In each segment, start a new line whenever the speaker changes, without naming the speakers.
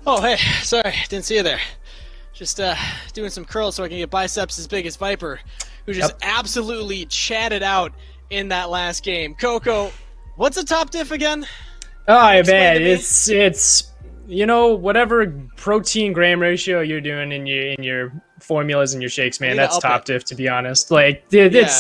Oh, hey, sorry, didn't see you there. Just doing some curls so I can get biceps as big as Viper, who just
Yep.
absolutely chatted out in that last game. Coco, what's a top diff again?
Oh
Explain
man,
to me.
it's whatever protein gram ratio you're doing in your formulas and your shakes,
I
man.
need to
That's
up it.
top diff, to be honest. Like dude,
Yeah.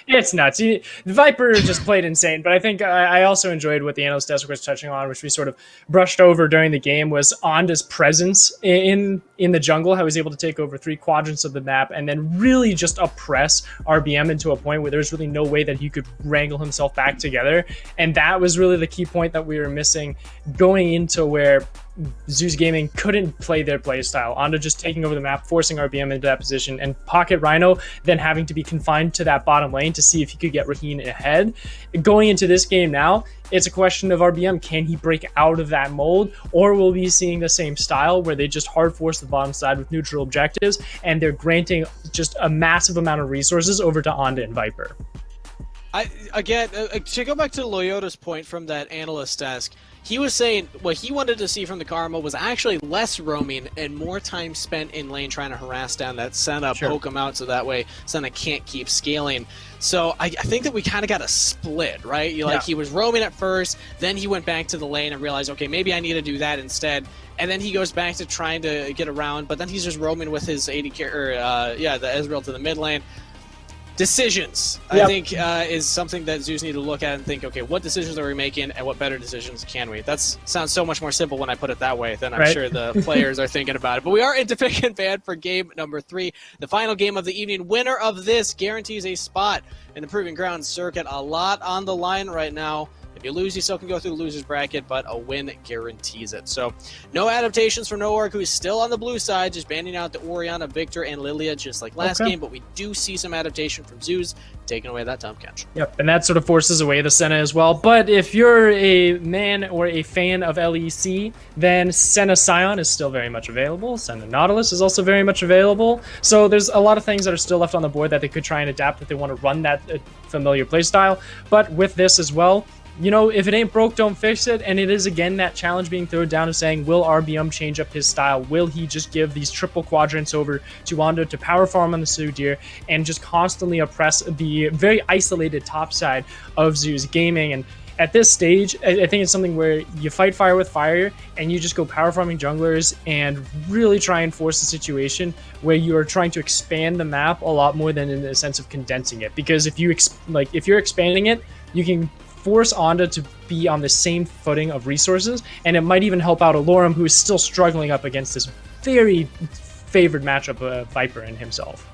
it's nuts. Viper just played insane, but I think I also enjoyed what the analyst desk was touching on, which we sort of brushed over during the game, was Onda's presence in the jungle. How he was able to take over 3 quadrants of the map and then really just oppress RBM into a point where there's really no way that he could wrangle himself back together, and that was really the key point that we were missing going into where Zeus Gaming couldn't play their play style. Onda just taking over the map, forcing RBM into that position, and Pocket Rhino then having to be confined to that bottom lane to see if he could get Raheen ahead. Going into this game now, it's a question of RBM. Can he break out of that mold, or will we be seeing the same style where they just hard force the bottom side with neutral objectives and they're granting just a massive amount of resources over to Onda and Viper?
To go back to Loyota's point from that analyst desk, he was saying what he wanted to see from the Karma was actually less roaming and more time spent in lane trying to harass down that Senna,
Sure.
poke him out so that way Senna can't keep scaling. So I think that we kind of got a split, right? He was roaming at first, then he went back to the lane and realized, okay, maybe I need to do that instead. And then he goes back to trying to get around, but then he's just roaming with his AD the Ezreal to the mid lane. Decisions,
Yep.
I think, is something that Zeus need to look at and think, okay, what decisions are we making and what better decisions can we? That sounds so much more simple when I put it that way than I'm
Right.
sure the players are thinking about it. But we are into pick and ban for game number 3, the final game of the evening. Winner of this guarantees a spot in the Proving Ground circuit. A lot on the line right now. If you lose, you still can go through the loser's bracket, but a win guarantees it. So, no adaptations from No Org, who is still on the blue side, just banning out the Orianna, Victor, and Lilia, just like last game. But we do see some adaptation from Zeus, taking away that Tom catch.
Yep, and that sort of forces away the Senna as well. But if you're a man or a fan of LEC, then Senna Scion is still very much available. Senna Nautilus is also very much available. So there's a lot of things that are still left on the board that they could try and adapt if they want to run that familiar playstyle. But with this as well, if it ain't broke, don't fix it. And it is, again, that challenge being thrown down of saying, will RBM change up his style? Will he just give these triple quadrants over to Wanda to power farm on the Sudir and just constantly oppress the very isolated top side of Zeus Gaming? And at this stage, I think it's something where you fight fire with fire and you just go power farming junglers and really try and force a situation where you are trying to expand the map a lot more than in the sense of condensing it. Because if you're expanding it, you can force Onda to be on the same footing of resources, and it might even help out Alorum, who is still struggling up against this very favored matchup of Viper and himself.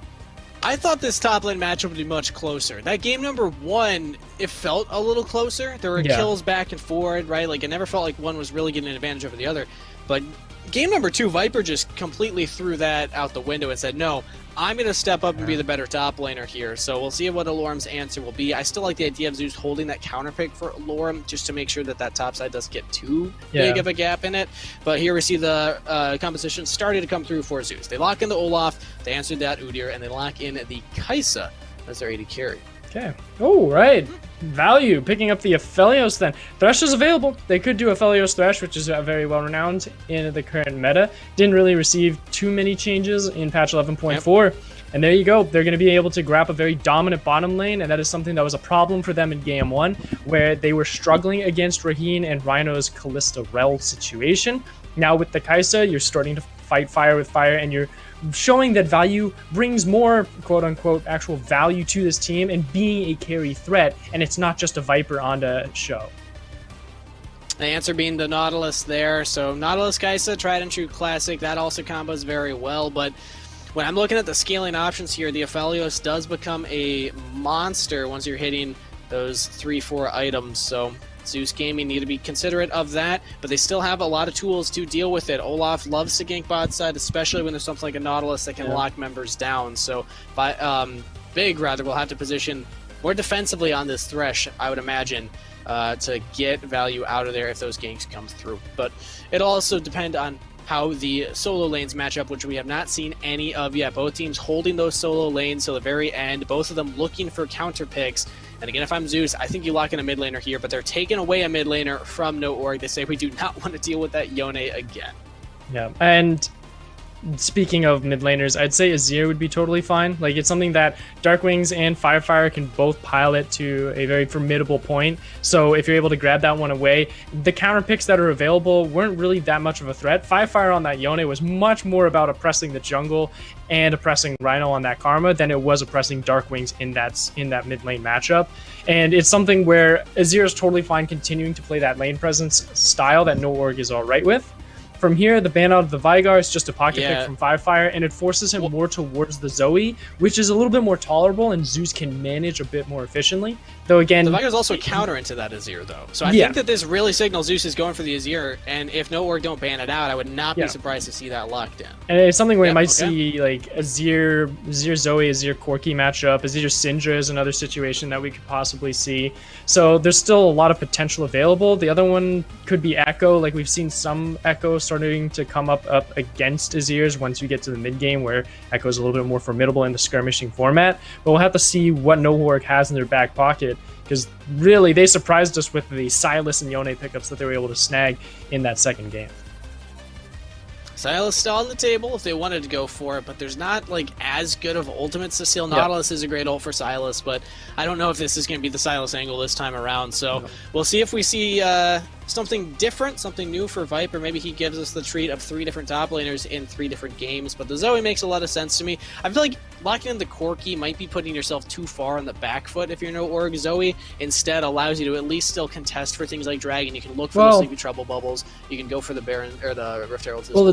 I thought this top lane matchup would be much closer. That game number 1, it felt a little closer. There were kills back and forward, right? Like, it never felt like one was really getting an advantage over the other. But game number 2, Viper just completely threw that out the window and said, no, I'm going to step up and be the better top laner here. So we'll see what Alorum's answer will be. I still like the idea of Zeus holding that counter pick for Alorum just to make sure that that top side doesn't get too big of a gap in it. But here we see the composition starting to come through for Zeus. They lock in the Olaf, they answered that Udyr, and they lock in the Kai'Sa as their AD carry.
Okay. Oh, right. Value. Picking up the Aphelios then. Thresh is available. They could do Aphelios Thresh, which is very well renowned in the current meta. Didn't really receive too many changes in patch 11.4. Yep. And there you go. They're going to be able to grab a very dominant bottom lane, and that is something that was a problem for them in game 1, where they were struggling against Raheen and Rhino's Kalista Rell situation. Now with the Kai'Sa, you're starting to fight fire with fire, and you're showing that value brings more quote-unquote actual value to this team and being a carry threat, and it's not just a Viper Onda show.
The answer being the Nautilus there. So Nautilus Kai'Sa, tried and true classic. That also combos very well, but when I'm looking at the scaling options here, the Aphelios does become a monster once you're hitting those 3-4 items. So Zeus Gaming need to be considerate of that, but they still have a lot of tools to deal with it. Olaf loves to gank bot side, especially when there's something like a Nautilus that can lock members down. So Big will have to position more defensively on this Thresh, I would imagine, to get value out of there if those ganks come through. But it'll also depend on how the solo lanes match up, which we have not seen any of yet. Both teams holding those solo lanes till the very end, both of them looking for counter picks. And again, if I'm Zeus, I think you lock in a mid laner here, but they're taking away a mid laner from No Org. They say we do not want to deal with that Yone again.
Yeah, and speaking of mid laners, I'd say Azir would be totally fine. Like, it's something that Darkwings and Firefire can both pilot to a very formidable point. So if you're able to grab that one away, the counter picks that are available weren't really that much of a threat. Firefire on that Yone was much more about oppressing the jungle and oppressing Rhino on that Karma than it was oppressing Darkwings in that mid lane matchup. And it's something where Azir is totally fine continuing to play that lane presence style that No Org is all right with. From here, the ban out of the Vigar is just a pocket pick from Firefire, and it forces him more towards the Zoe, which is a little bit more tolerable, and Zeus can manage a bit more efficiently. Though again,
the Vigar's also counter into that Azir, though. So I think that this really signals Zeus is going for the Azir, and if No Org don't ban it out, I would not be surprised to see that locked in.
And it's something where you might see like Azir Zoe, Azir Corki matchup, Azir Syndra is another situation that we could possibly see. So there's still a lot of potential available. The other one could be Echo. Like, we've seen some Echo starting to come up against Azir's once you get to the mid game, where Echo is a little bit more formidable in the skirmishing format. But we'll have to see what No Org has in their back pocket, because really they surprised us with the Silas and Yone pickups that they were able to snag in that second game.
Silas still on the table if they wanted to go for it, but there's not like as good of ultimates to seal. Nautilus is a great ult for Silas, but I don't know if this is going to be the Silas angle this time around. So we'll see if we see something different, something new for Viper. Maybe he gives us the treat of 3 different top laners in 3 different games. But the Zoe makes a lot of sense to me. I feel like locking in the Corki might be putting yourself too far on the back foot if you're No Org. Zoe instead allows you to at least still contest for things like Dragon. You can look for the Sleepy Trouble bubbles. You can go for the Baron or the Rift Heralds as well.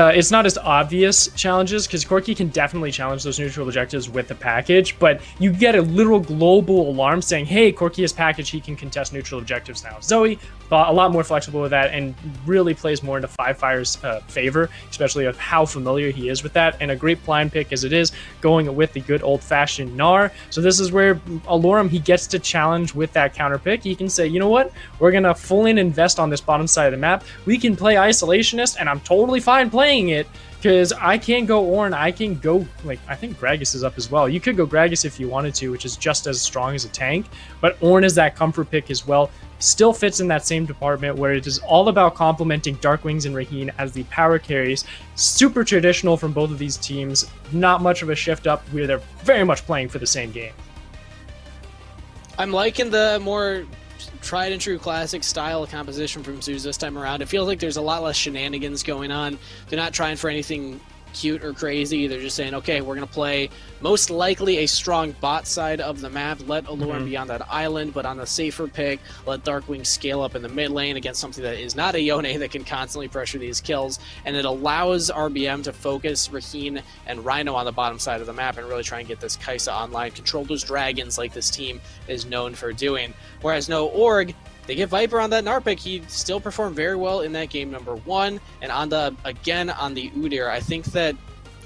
It's not as obvious challenges, because Corki can definitely challenge those neutral objectives with the package, but you get a literal global alarm saying, hey, Corki has package, he can contest neutral objectives now. Zoe, a lot more flexible with that, and really plays more into Firefire's favor, especially of how familiar he is with that, and a great blind pick as it is, going with the good old-fashioned Gnar. So this is where Alorum, he gets to challenge with that counter pick. He can say, you know what, we're going to full in invest on this bottom side of the map. We can play Isolationist, and I'm totally fine playing it, because I can go Ornn, I can go, like, I think Gragas is up as well. You could go Gragas if you wanted to, which is just as strong as a tank, but Ornn is that comfort pick as well. Still fits in that same department where it is all about complementing Darkwings and Raheen as the power carries. Super traditional from both of these teams. Not much of a shift up, where they're very much playing for the same game.
I'm liking the more tried and true classic style of composition from Zeus this time around. It feels like there's a lot less shenanigans going on. They're not trying for anything cute or crazy. They're just saying, okay, we're going to play most likely a strong bot side of the map. Let Allure be on that island, but on the safer pick, let Darkwing scale up in the mid lane against something that is not a Yone that can constantly pressure these kills, and it allows RBM to focus Raheen and Rhino on the bottom side of the map and really try and get this Kai'Sa online, control those dragons like this team is known for doing. Whereas No Org, they get Viper on that Gnar pick. He still performed very well in that game number 1. And on the Udyr, I think that,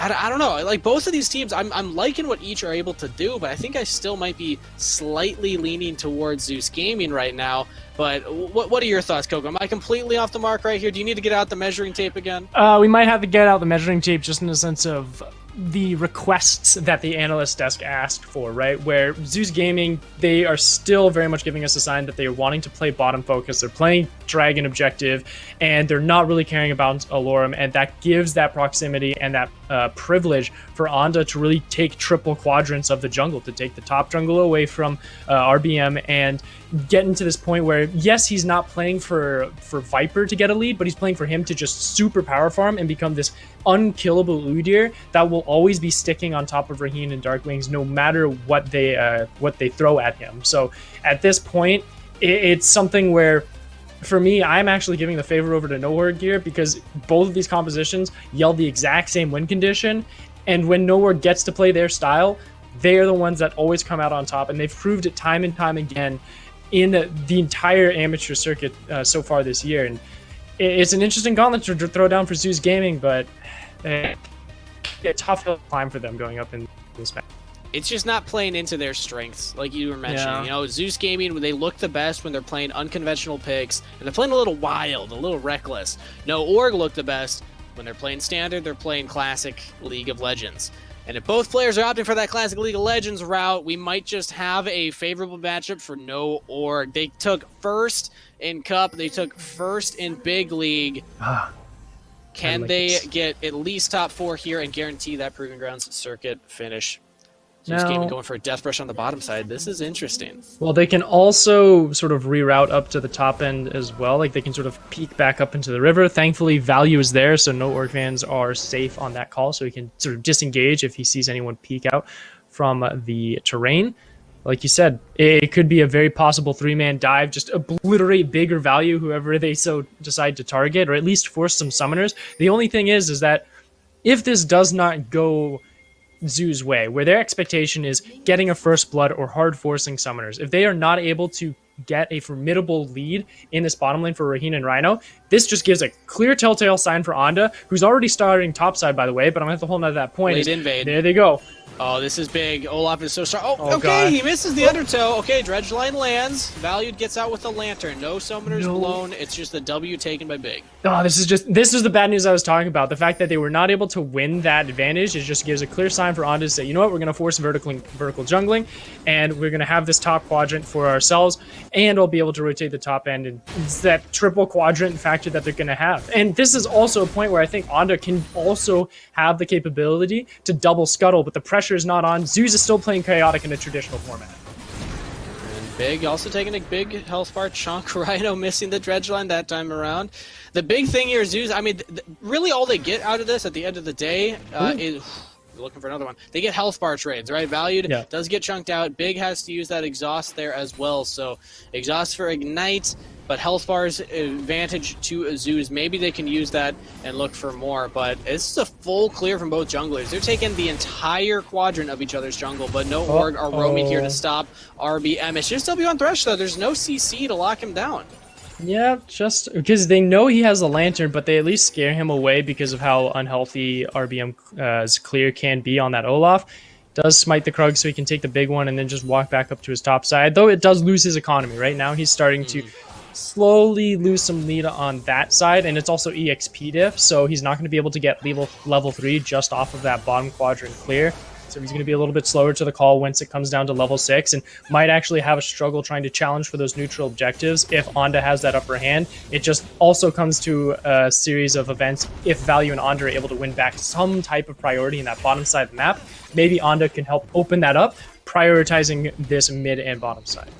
I don't know, like both of these teams, I'm liking what each are able to do, but I think I still might be slightly leaning towards Zeus Gaming right now. But what are your thoughts, Coco? Am I completely off the mark right here? Do you need to get out the measuring tape again?
We might have to get out the measuring tape, just in the sense of the requests that the analyst desk asked for, right? Where Zeus Gaming, they are still very much giving us a sign that they are wanting to play bottom focus. They're playing Dragon objective, and they're not really caring about Alorum, and that gives that proximity and that privilege for Onda to really take triple quadrants of the jungle, to take the top jungle away from RBM and get into this point where, yes, he's not playing for Viper to get a lead, but he's playing for him to just super power farm and become this unkillable Udyr that will always be sticking on top of Raheen and Darkwings no matter what they throw at him. So at this point, it's something where, for me, I'm actually giving the favor over to No Org here, because both of these compositions yell the exact same win condition, and when No Org gets to play their style, they are the ones that always come out on top, and they've proved it time and time again in the entire amateur circuit so far this year. And it's an interesting gauntlet to throw down for Zeus Gaming, but a tough hill to climb for them going up in this match.
It's just not playing into their strengths, like you were mentioning. Yeah. You know, Zeus Gaming, they look the best when they're playing unconventional picks, and they're playing a little wild, a little reckless. No Org look the best when they're playing standard, they're playing classic League of Legends. And if both players are opting for that classic League of Legends route, we might just have a favorable matchup for No Org. They took first in Cup, they took first in Big League. Can
like
they
this.
get at least top 4 here and guarantee that Proving Grounds circuit finish? Zeus
Now-
Gaming going for a Death Brush on the bottom side. This is interesting.
Well, they can also sort of reroute up to the top end as well. Like, they can sort of peek back up into the river. Thankfully, Value is there, so no Orc fans are safe on that call, so he can sort of disengage if he sees anyone peek out from the terrain. Like you said, it could be a very possible 3-man dive, just obliterate Big or Value, whoever they so decide to target, or at least force some summoners. The only thing is that if this does not go Zoo's way, where their expectation is getting a first blood or hard forcing summoners, if they are not able to get a formidable lead in this bottom lane for Raheen and Rhino, this just gives a clear telltale sign for Onda, who's already starting topside, by the way, but I'm going to have to hold on to that point.
Late invade.
There they go.
Oh, this is big. Olaf is so strong.
Oh,
Okay,
God.
he misses the undertow. Okay, Dredge Line lands. Valued gets out with the lantern. No summoners blown. It's just the W taken by Big.
Oh, this is the bad news I was talking about. The fact that they were not able to win that advantage, it just gives a clear sign for Onda to say, you know what, we're going to force vertical jungling, and we're going to have this top quadrant for ourselves, and I'll be able to rotate the top end, and it's that triple quadrant factor that they're going to have. And this is also a point where I think Onda can also have the capability to double scuttle, but the pressure is not on. Zeus is still playing chaotic in a traditional format.
And Big also taking a big health bar chunk. Rhino missing the Dredge Line that time around. The big thing here is Zeus. I mean, really all they get out of this at the end of the day is... looking for another one. They get health bar trades, right? Valued does get chunked out. Big has to use that exhaust there as well. So exhaust for ignite, but health bars advantage to Zeus. Maybe they can use that and look for more, but this is a full clear from both junglers. They're taking the entire quadrant of each other's jungle, but no Org are roaming here to stop RBM. It's just W on Thresh, though. There's no CC to lock him down.
Yeah, just because they know he has a lantern, but they at least scare him away because of how unhealthy RBM's clear can be on that Olaf. Does smite the Krug so he can take the big one and then just walk back up to his top side, though it does lose his economy. Right now he's starting to slowly lose some lead on that side, and it's also EXP diff, so he's not going to be able to get level 3 just off of that bottom quadrant clear. So he's going to be a little bit slower to the call once it comes down to level 6, and might actually have a struggle trying to challenge for those neutral objectives if Onda has that upper hand. It just also comes to a series of events if Value and Onda are able to win back some type of priority in that bottom side of the map. Maybe Onda can help open that up, prioritizing this mid and bottom side.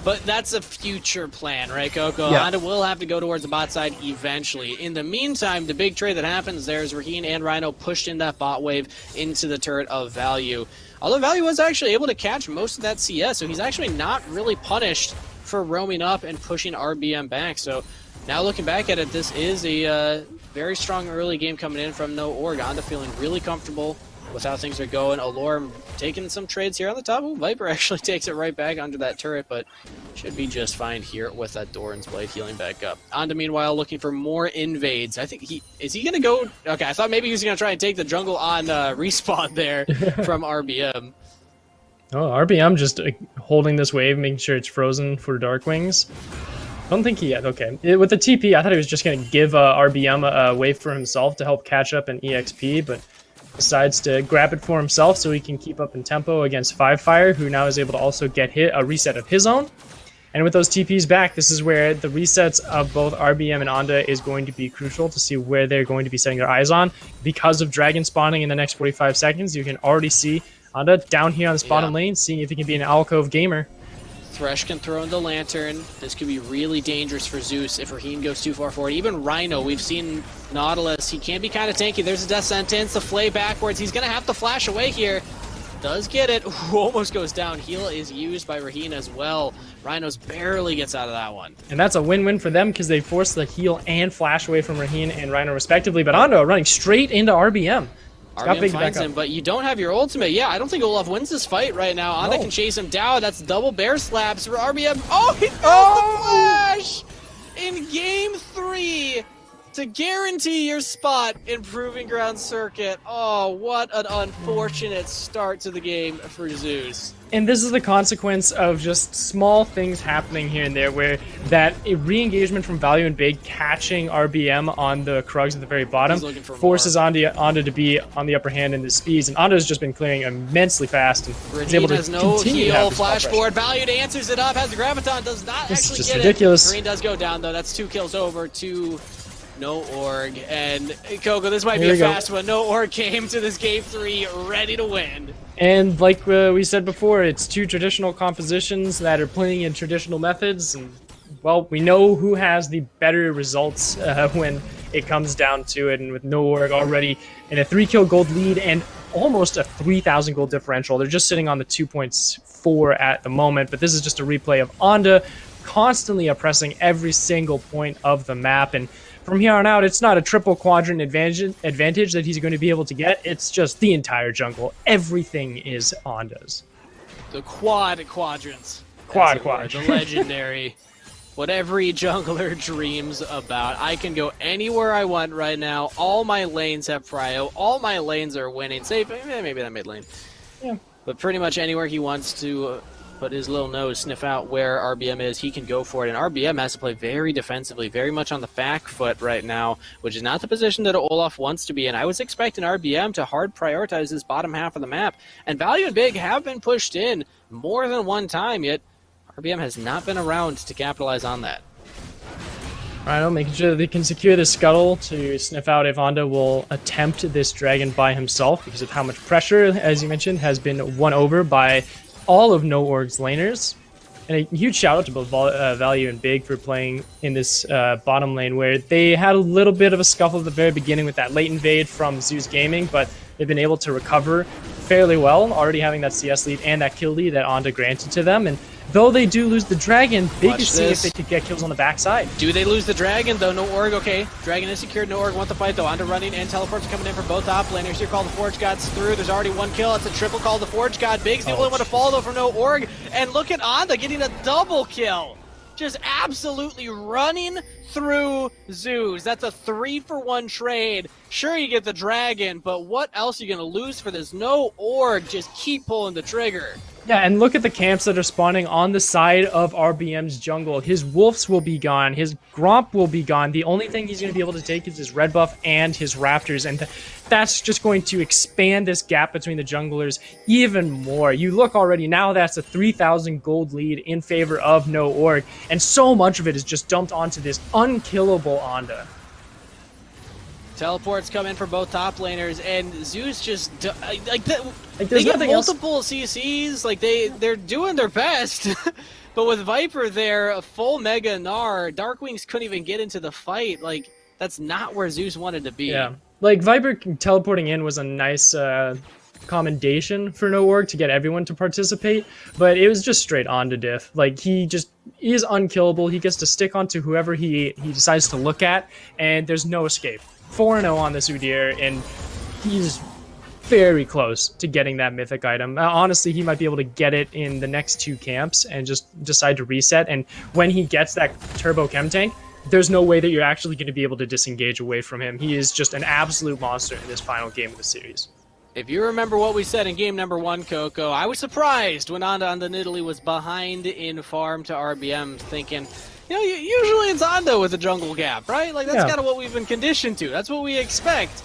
But that's a future plan, right, Coco?
Yeah.
Honda will have to go towards the bot side eventually. In the meantime, the big trade that happens there is Raheen and Rhino pushed in that bot wave into the turret of Value. Although Value was actually able to catch most of that CS, so he's actually not really punished for roaming up and pushing RBM back. So now looking back at it, this is a very strong early game coming in from No Org. Honda feeling really comfortable with how things are going. Allure taking some trades here on the top. Ooh, Viper actually takes it right back under that turret, but should be just fine here with that Doran's Blade healing back up. Onda, meanwhile, looking for more invades. I think is he going to go... Okay, I thought maybe he was going to try and take the jungle on respawn there from RBM.
Oh, RBM just holding this wave, making sure it's frozen for Darkwings. I don't think he had. Okay. With the TP, I thought he was just going to give RBM a wave for himself to help catch up in EXP, but decides to grab it for himself so he can keep up in tempo against Fivefire, who now is able to also get a reset of his own. And with those TPs back, this is where the resets of both RBM and Onda is going to be crucial to see where they're going to be setting their eyes on. Because of dragon spawning in the next 45 seconds, you can already see Onda down here on this bottom lane, seeing if he can be an alcove gamer.
Thresh can throw in the lantern. This could be really dangerous for Zeus if Raheen goes too far forward. Even Rhino, we've seen Nautilus. He can be kind of tanky. There's a death sentence, the flay backwards. He's going to have to flash away here. Does get it. Ooh, almost goes down. Heal is used by Raheen as well. Rhinos barely gets out of that one.
And that's a win-win for them because they force the heal and flash away from Raheen and Rhino respectively. But Onda running straight into RBM.
RBM finds him, but you don't have your ultimate. Yeah, I don't think Olaf wins this fight right now. Onda can chase him down. That's double bear slaps for RBM. Oh, he throws the flash in game 3 to guarantee your spot in Proving Ground Circuit. Oh, what an unfortunate start to the game for Zeus.
And this is the consequence of just small things happening here and there, where that re-engagement from Value and Big catching RBM on the Krugs at the very bottom forces Onda to be on the upper hand in the speeds, and Onda has just been clearing immensely fast and is able to
has no
continue to
heal,
have
flash forward. Value answers it up, has the Graviton, does not
This is
actually
just
get
ridiculous.
it. Green does go down though. That's 2 kills over to No Org. And Coco, this might
Here
be a
we go.
fast one. No Org came to this game 3 ready to win.
And like we said before, it's two traditional compositions that are playing in traditional methods. And, well, we know who has the better results when it comes down to it. And with No Org already in a 3-kill gold lead and almost a 3,000 gold differential, they're just sitting on the 2.4 at the moment. But this is just a replay of Onda constantly oppressing every single point of the map. And from here on out, it's not a triple quadrant advantage that he's going to be able to get. It's just the entire jungle. Everything is Onda's.
The quadrants.
Quad.
The legendary. What every jungler dreams about. I can go anywhere I want right now. All my lanes have prio. All my lanes are winning. Save maybe that mid lane.
Yeah.
But pretty much anywhere he wants to put his little nose, sniff out where RBM is, he can go for it. And RBM has to play very defensively, very much on the back foot right now, which is not the position that Olaf wants to be in. I was expecting RBM to hard prioritize this bottom half of the map. And Value and Big have been pushed in more than one time, yet RBM has not been around to capitalize on that.
Rhino making sure that they can secure the scuttle to sniff out if Onda will attempt this dragon by himself because of how much pressure, as you mentioned, has been won over by all of No Org's laners. And a huge shout out to both Value and Big for playing in this bottom lane where they had a little bit of a scuffle at the very beginning with that late invade from Zeus Gaming, but they've been able to recover fairly well, already having that CS lead and that kill lead that Onda granted to them. And though they do lose the dragon, Big is seeing if they could get kills on the backside.
Do they lose the dragon, though? No Org, okay. Dragon is secured. No Org want the fight, though. Onda running and teleports coming in for both top laners. Here, call the Forge Gods through. There's already one kill. It's a triple call the Forge God. Big's the only one to fall, though, from No Org. And look at Onda getting a double kill. Just absolutely running through Zeus. That's a 3-for-1 trade. Sure, you get the dragon, but what else are you going to lose for this? No Org. Just keep pulling the trigger.
Yeah, and look at the camps that are spawning on the side of RBM's jungle. His wolves will be gone. His Gromp will be gone. The only thing he's going to be able to take is his red buff and his raptors, and that's just going to expand this gap between the junglers even more. You look already, now that's a 3,000 gold lead in favor of No Org, and so much of it is just dumped onto this unkillable Onda.
Teleports come in for both top laners, and Zeus just they
there's
get
nothing
multiple CCs. Like they're doing their best, but with Viper there, a full Mega Gnar, Darkwings couldn't even get into the fight. Like that's not where Zeus wanted to be.
Yeah, like Viper teleporting in was a nice commendation for No Org to get everyone to participate, but it was just straight on to diff. Like he is unkillable. He gets to stick onto whoever he decides to look at, and there's no escape. 4-0 on this Udyr, and he's very close to getting that mythic item. Honestly, he might be able to get it in the next two camps and just decide to reset, and when he gets that turbo chem tank, there's no way that you're actually going to be able to disengage away from him. He is just an absolute monster in this final game of the series.
If you remember what we said in game number 1, Coco, I was surprised when Onda on the Nidalee was behind in farm to RBM, thinking, you know, usually it's Onda with a jungle gap, right? Like, that's kind of what we've been conditioned to. That's what we expect.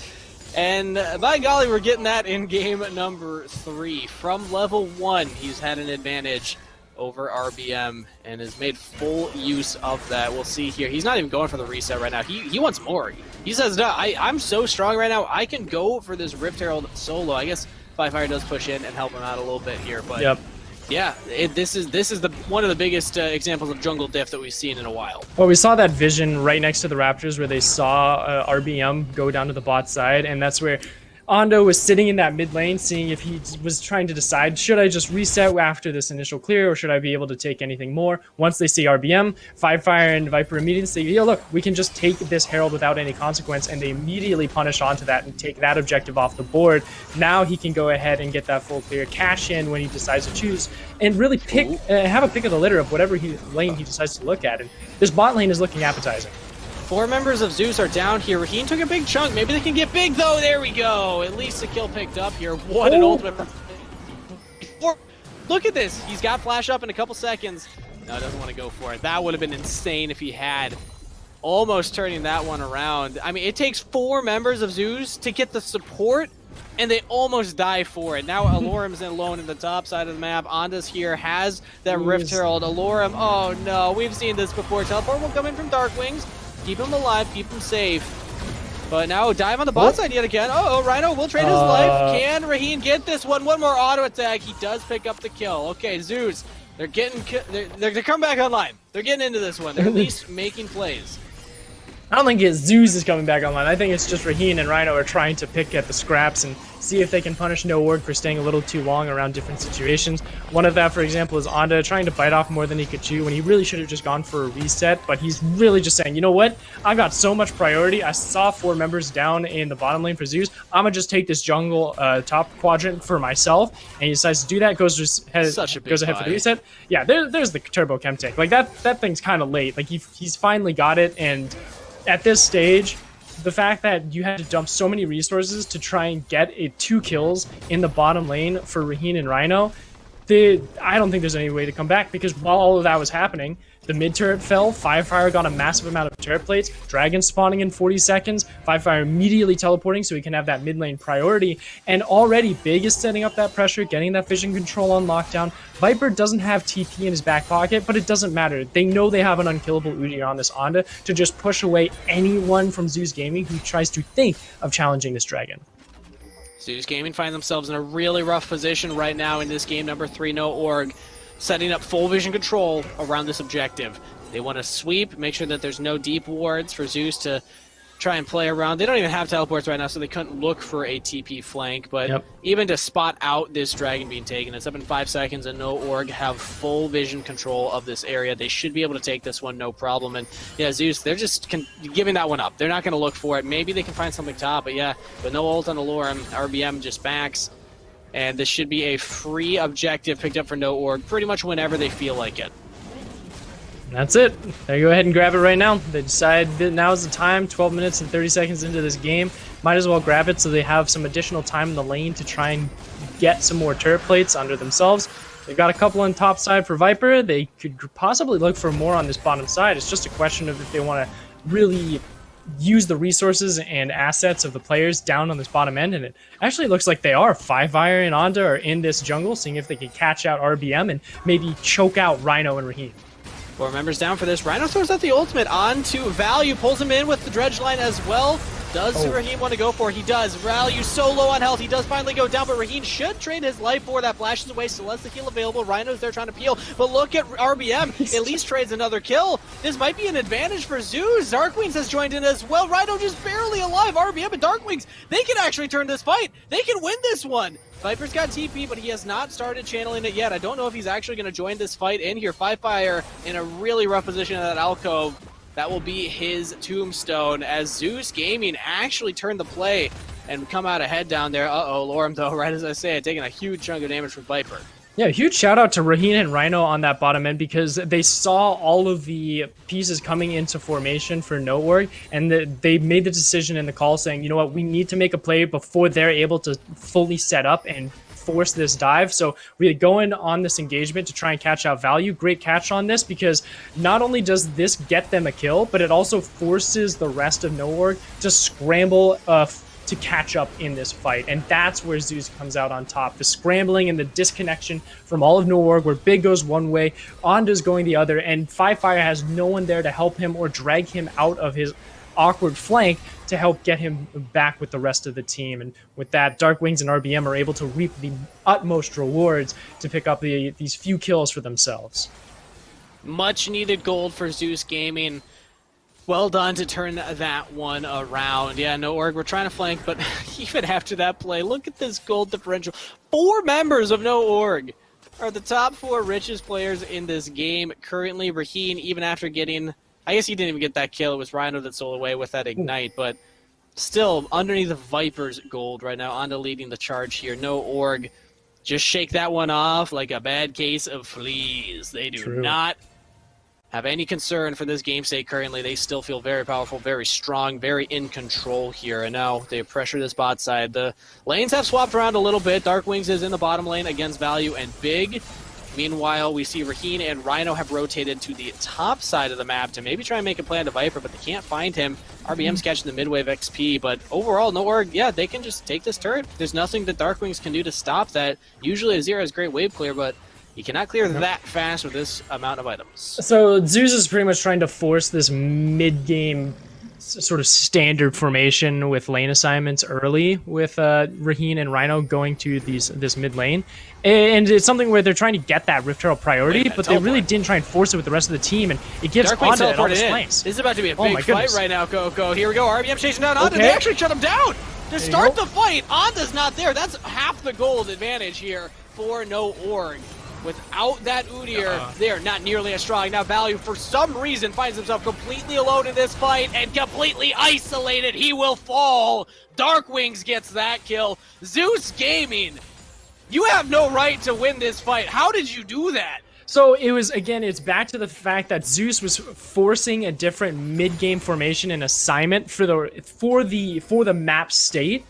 And by golly, we're getting that in game number 3. From level 1, he's had an advantage over RBM and has made full use of that. We'll see here. He's not even going for the reset right now. He wants more. He says, no, I'm so strong right now, I can go for this Rift Herald solo. I guess Fire does push in and help him out a little bit here, but yeah, this is one of the biggest examples of jungle diff that we've seen in a while.
Well, we saw that vision right next to the Raptors where they saw RBM go down to the bot side, and that's where Ondo was sitting in that mid lane, seeing if he was trying to decide, should I just reset after this initial clear, or should I be able to take anything more? Once they see RBM, Fire and Viper immediately say, yo, look, we can just take this Herald without any consequence, and they immediately punish onto that and take that objective off the board. Now he can go ahead and get that full clear, cash in when he decides to choose, and really have a pick of the litter of whatever lane he decides to look at. And this bot lane is looking appetizing.
4 members of Zeus are down here. Raheen took a big chunk. Maybe they can get big, though. There we go. At least a kill picked up here. What an ultimate. Look at this. He's got flash up in a couple seconds. No, doesn't want to go for it. That would have been insane if he had. Almost turning that one around. I mean, it takes 4 members of Zeus to get the support, and they almost die for it. Now Alorum's alone in the top side of the map. Onda's here, has that Rift Herald. Alorum, oh no, we've seen this before. Teleport will come in from Darkwings. keep him alive, keep him safe. But now dive on the bot side yet again. Uh-oh, Rhino will trade his life. Can Raheen get this one? One more auto attack. He does pick up the kill. Okay, Zeus, they're coming back online. They're getting into this one. They're at least making plays.
I don't think Zeus is coming back online. I think it's just Raheen and Rhino are trying to pick at the scraps and see if they can punish No Org for staying a little too long around different situations. One of that, for example, is Onda trying to bite off more than he could chew when he really should have just gone for a reset, but he's really just saying, you know what? I got so much priority. I saw 4 members down in the bottom lane for Zeus. I'm going to just take this jungle top quadrant for myself, and he decides to do that, goes ahead for the reset. Yeah, there's the turbo chem tank. Like, that thing's kind of late. Like, he's finally got it, and at this stage, the fact that you had to dump so many resources to try and get 2 kills in the bottom lane for Raheen and Rhino, I don't think there's any way to come back, because while all of that was happening, the mid turret fell, Firefire got a massive amount of turret plates, Dragon spawning in 40 seconds, Firefire immediately teleporting so he can have that mid lane priority, and already Big is setting up that pressure, getting that vision control on lockdown. Viper doesn't have TP in his back pocket, but it doesn't matter. They know they have an unkillable Udyr on this Onda to just push away anyone from Zeus Gaming who tries to think of challenging this Dragon.
Zeus Gaming find themselves in a really rough position right now in this game number 3, No Org, setting up full vision control around this objective. They want to sweep, make sure that there's no deep wards for Zeus to try and play around. They don't even have teleports right now, so they couldn't look for a TP flank, but even to spot out this Dragon being taken, it's up in 5 seconds, and No Org have full vision control of this area. They should be able to take this one, no problem. And yeah, Zeus, they're just giving that one up. They're not going to look for it. Maybe they can find something top, but yeah, with no ult on the Lorem, RBM just backs, and this should be a free objective picked up for No Org pretty much whenever they feel like it.
That's it. They go ahead and grab it right now. They decide that now is the time, 12 minutes and 30 seconds into this game. Might as well grab it so they have some additional time in the lane to try and get some more turret plates under themselves. They've got a couple on top side for Viper. They could possibly look for more on this bottom side. It's just a question of if they want to really use the resources and assets of the players down on this bottom end, and it actually looks like they are. Firefire and Onda are in this jungle, seeing if they can catch out RBM and maybe choke out Rhino and Raheen.
4 members down for this. Rhino throws out the ultimate onto Value, pulls him in with the dredge line as well. Does Raheen want to go for it? He does. Value so low on health. He does finally go down, but Raheen should trade his life for that. Flashes away, so lets the heal available. Rhino's there trying to peel, but look at RBM. At least trades another kill. This might be an advantage for Zeus. Darkwings has joined in as well. Rhino just barely alive. RBM and Darkwings, they can actually turn this fight. They can win this one. Viper's got TP, but he has not started channeling it yet. I don't know if he's actually going to join this fight in here. Firefire in a really rough position in that alcove. That will be his tombstone as Zeus Gaming actually turned the play and come out ahead down there. Uh-oh, Lorem, though, right as I say it, taking a huge chunk of damage from Viper.
Yeah, huge shout out to Raheen and Rhino on that bottom end, because they saw all of the pieces coming into formation for No Org, and they made the decision in the call saying, you know what, we need to make a play before they're able to fully set up and force this dive. So we go in on this engagement to try and catch out Value. Great catch on this, because not only does this get them a kill, but it also forces the rest of No Org to scramble to catch up in this fight, and that's where Zeus comes out on top. The scrambling and the disconnection from all of No Org, where Big goes one way, Onda's going the other, and Firefire has no one there to help him or drag him out of his awkward flank to help get him back with the rest of the team. And with that, Darkwings and RBM are able to reap the utmost rewards to pick up these few kills for themselves.
Much needed gold for Zeus Gaming. Well done to turn that one around. Yeah, No Org, we're trying to flank, but even after that play, look at this gold differential. 4 members of No Org are the top 4 richest players in this game. Currently, Raheen, even after getting... I guess he didn't even get that kill. It was Rhino that stole away with that Ignite, but still, underneath the Viper's gold right now, Onda leading the charge here. No Org, just shake that one off like a bad case of fleas. They do not have any concern for this game state currently. They still feel very powerful, very strong, very in control here. And now they pressure this bot side. The lanes have swapped around a little bit. Darkwings is in the bottom lane against Value and Big. Meanwhile, we see Raheen and Rhino have rotated to the top side of the map to maybe try and make a play on to Viper, but they can't find him. RBM's catching the mid-wave XP, but overall, No Org, yeah, they can just take this turret. There's nothing that Darkwings can do to stop that. Usually Azir has great wave clear, but You cannot clear that fast with this amount of items.
So Zeus is pretty much trying to force this mid-game sort of standard formation with lane assignments early, with Raheen and Rhino going to this mid lane, and it's something where they're trying to get that Rift Herald priority, but they really didn't try and force it with the rest of the team, and it gives Onda all this flanks.
This is about to be a big fight right now, Coco. Here we go. RBM chasing down Onda. They actually shut him down to start the fight. Onda's not there. That's half the gold advantage here for No Org. Without that Udyr, they're not nearly as strong. Now Value, for some reason, finds himself completely alone in this fight and completely isolated. He will fall. Darkwings gets that kill. Zeus Gaming, you have no right to win this fight. How did you do that?
So it was, again, it's back to the fact that Zeus was forcing a different mid-game formation and assignment for the map state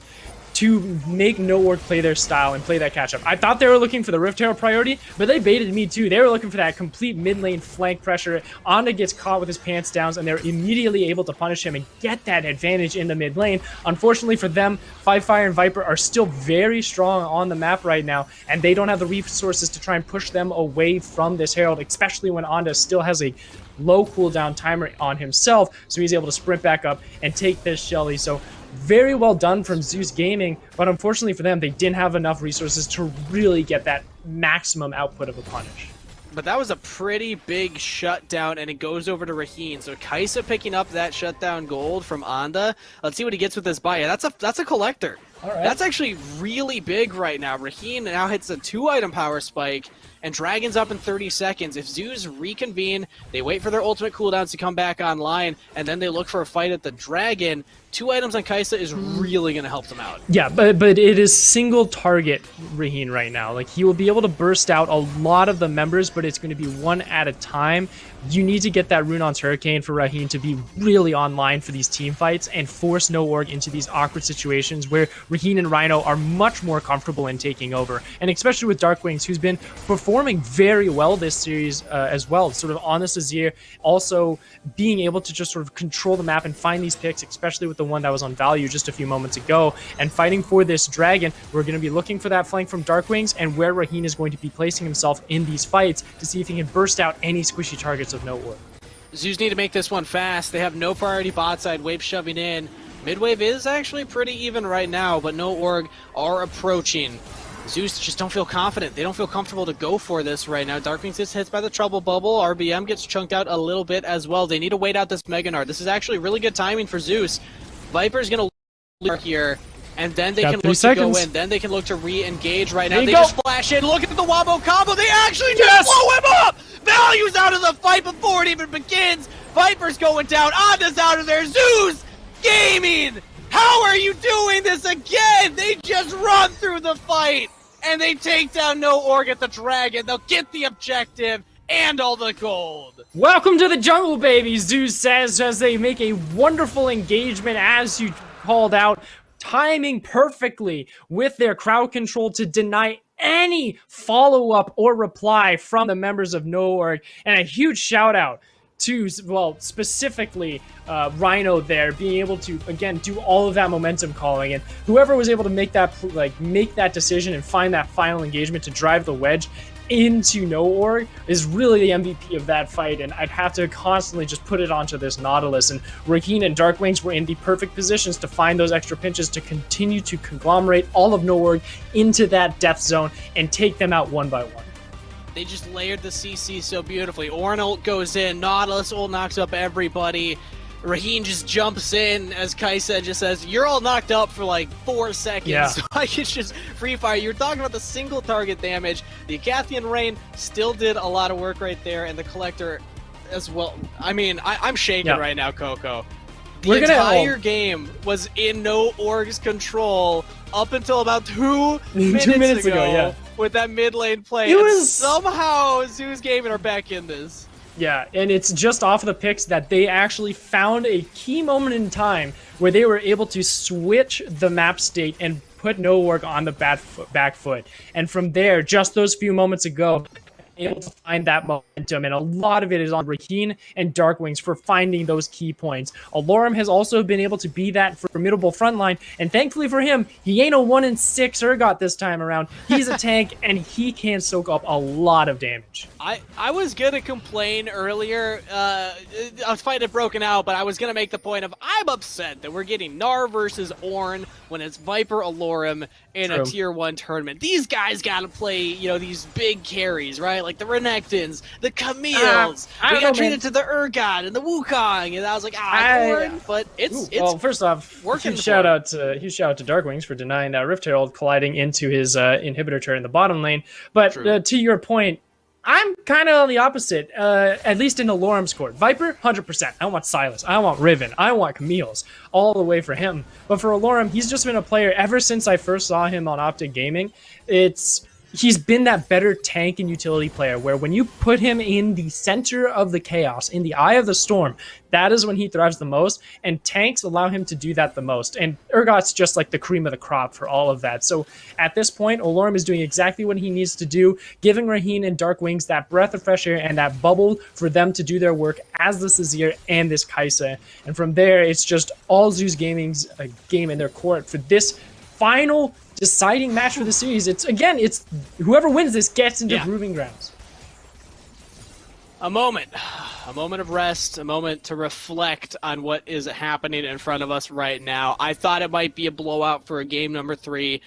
to make No Org play their style and play that catch-up. I thought they were looking for the Rift Herald priority, but they baited me too. They were looking for that complete mid-lane flank pressure. Onda gets caught with his pants down, and they're immediately able to punish him and get that advantage in the mid lane. Unfortunately for them, Fire and Viper are still very strong on the map right now, and they don't have the resources to try and push them away from this Herald, especially when Onda still has a low cooldown timer on himself, so he's able to sprint back up and take this Shelly. So very well done from Zeus Gaming, but unfortunately for them, they didn't have enough resources to really get that maximum output of a punish.
But that was a pretty big shutdown, and it goes over to Raheen. So Kaisa picking up that shutdown gold from Onda. Let's see what he gets with this buy. That's a collector.
All right.
That's actually really big right now. Raheen now hits a 2-item power spike, and Dragon's up in 30 seconds. If Zeus reconvene, they wait for their ultimate cooldowns to come back online, and then they look for a fight at the Dragon. 2 items on Kaisa is really going to help them out.
Yeah, but it is single target Raheen right now. Like, he will be able to burst out a lot of the members, but it's going to be one at a time. You need to get that Runon's Hurricane for Raheen to be really online for these team fights and force No Org into these awkward situations where Raheen and Rhino are much more comfortable in taking over. And especially with Darkwings, who's been performing very well this series as well, sort of on this Azir, also being able to just sort of control the map and find these picks, especially with the one that was on Value just a few moments ago, and fighting for this Dragon. We're going to be looking for that flank from Darkwings and where Raheen is going to be placing himself in these fights to see if he can burst out any squishy targets of No Org.
Zeus need to make this one fast. They have no priority bot side. Wave shoving in. Mid wave is actually pretty even right now, but No Org are approaching. Zeus just don't feel confident. They don't feel comfortable to go for this right now. Darkwings gets hit by the trouble bubble. RBM gets chunked out a little bit as well. They need to wait out this Mega Nard. This is actually really good timing for Zeus. Viper's going to look here, and then they can look to go in. Then they can look to re-engage right now. They just flash in. Look at the Wombo combo. They actually just blow him up! Value's out of the fight before it even begins. Viper's going down. Onda's out of there. Zeus Gaming! How are you doing this again? They just run through the fight, and they take down No Org at the Dragon. They'll get the objective and all the gold.
Welcome to the jungle, baby, Zeus says as they make a wonderful engagement, as you called out, timing perfectly with their crowd control to deny any follow-up or reply from the members of No Org. And a huge shout out to, well, specifically Rhino there, being able to, again, do all of that momentum calling, and whoever was able to make that decision and find that final engagement to drive the wedge into No Org is really the MVP of that fight, and I'd have to constantly just put it onto this Nautilus. And Raheen and Darkwings were in the perfect positions to find those extra pinches to continue to conglomerate all of No Org into that death zone and take them out one by one.
They just layered the CC so beautifully. Ornn ult goes in, Nautilus ult knocks up everybody. Raheen just jumps in, as Kaisa just says, you're all knocked up for like 4 seconds, so I can just free fire. You're talking about the single target damage. The Acathian Rain still did a lot of work right there, and the Collector as well. I mean, I'm shaking right now, Coco. The entire game was in No Org's control up until about 2 minutes ago with that mid lane play. And somehow Zeus Gaming are back in this.
Yeah, and it's just off of the picks that they actually found a key moment in time where they were able to switch the map state and put No Org on the back foot. And from there, just those few moments ago, able to find that momentum, and a lot of it is on Raheen and Darkwings for finding those key points. Alorum has also been able to be that formidable frontline, and thankfully for him, he ain't a 1-6 Urgot this time around. He's a tank, and he can soak up a lot of damage.
I was gonna complain earlier, I was fighting it broken out, but I was gonna make the point of I'm upset that we're getting Gnar versus Ornn when it's Viper Alorum in a tier 1 tournament. These guys gotta play, you know, these big carries, right? Like the Renekton's, the Camille's. We got treated to the Urgot and the Wukong, and I was like, Ornn, but it's
well, first off,
working.
Huge shout out to Darkwings for denying that Rift Herald colliding into his inhibitor turret in the bottom lane. But to your point, I'm kind of on the opposite, at least in the Lorem's court. Viper, 100%. I want Silas. I want Riven. I want Camille's. All the way for him. But for Lorem, he's just been a player ever since I first saw him on Optic Gaming. He's been that better tank and utility player where when you put him in the center of the chaos, in the eye of the storm, that is when he thrives the most, and tanks allow him to do that the most. And Urgot's just like the cream of the crop for all of that. So at this point, Alorum is doing exactly what he needs to do, giving Raheen and Darkwings that breath of fresh air and that bubble for them to do their work as this Azir and this Kai'Sa. And from there, it's just all Zeus Gaming's game in their court for this final deciding match for the series. It's whoever wins this gets into Proving Grounds.
A moment of rest, a moment to reflect on what is happening in front of us right now. I thought it might be a blowout for a game number 3,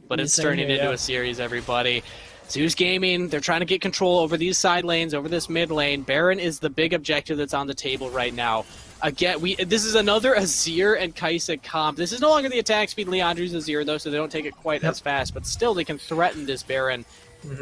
but it's turning into a series, everybody. Zeus Gaming, they're trying to get control over these side lanes, over this mid lane. Baron is the big objective that's on the table right now. Again, this is another Azir and Kai'Sa comp. This is no longer the attack speed Leandri's Azir, though, so they don't take it quite as fast, but still they can threaten this Baron.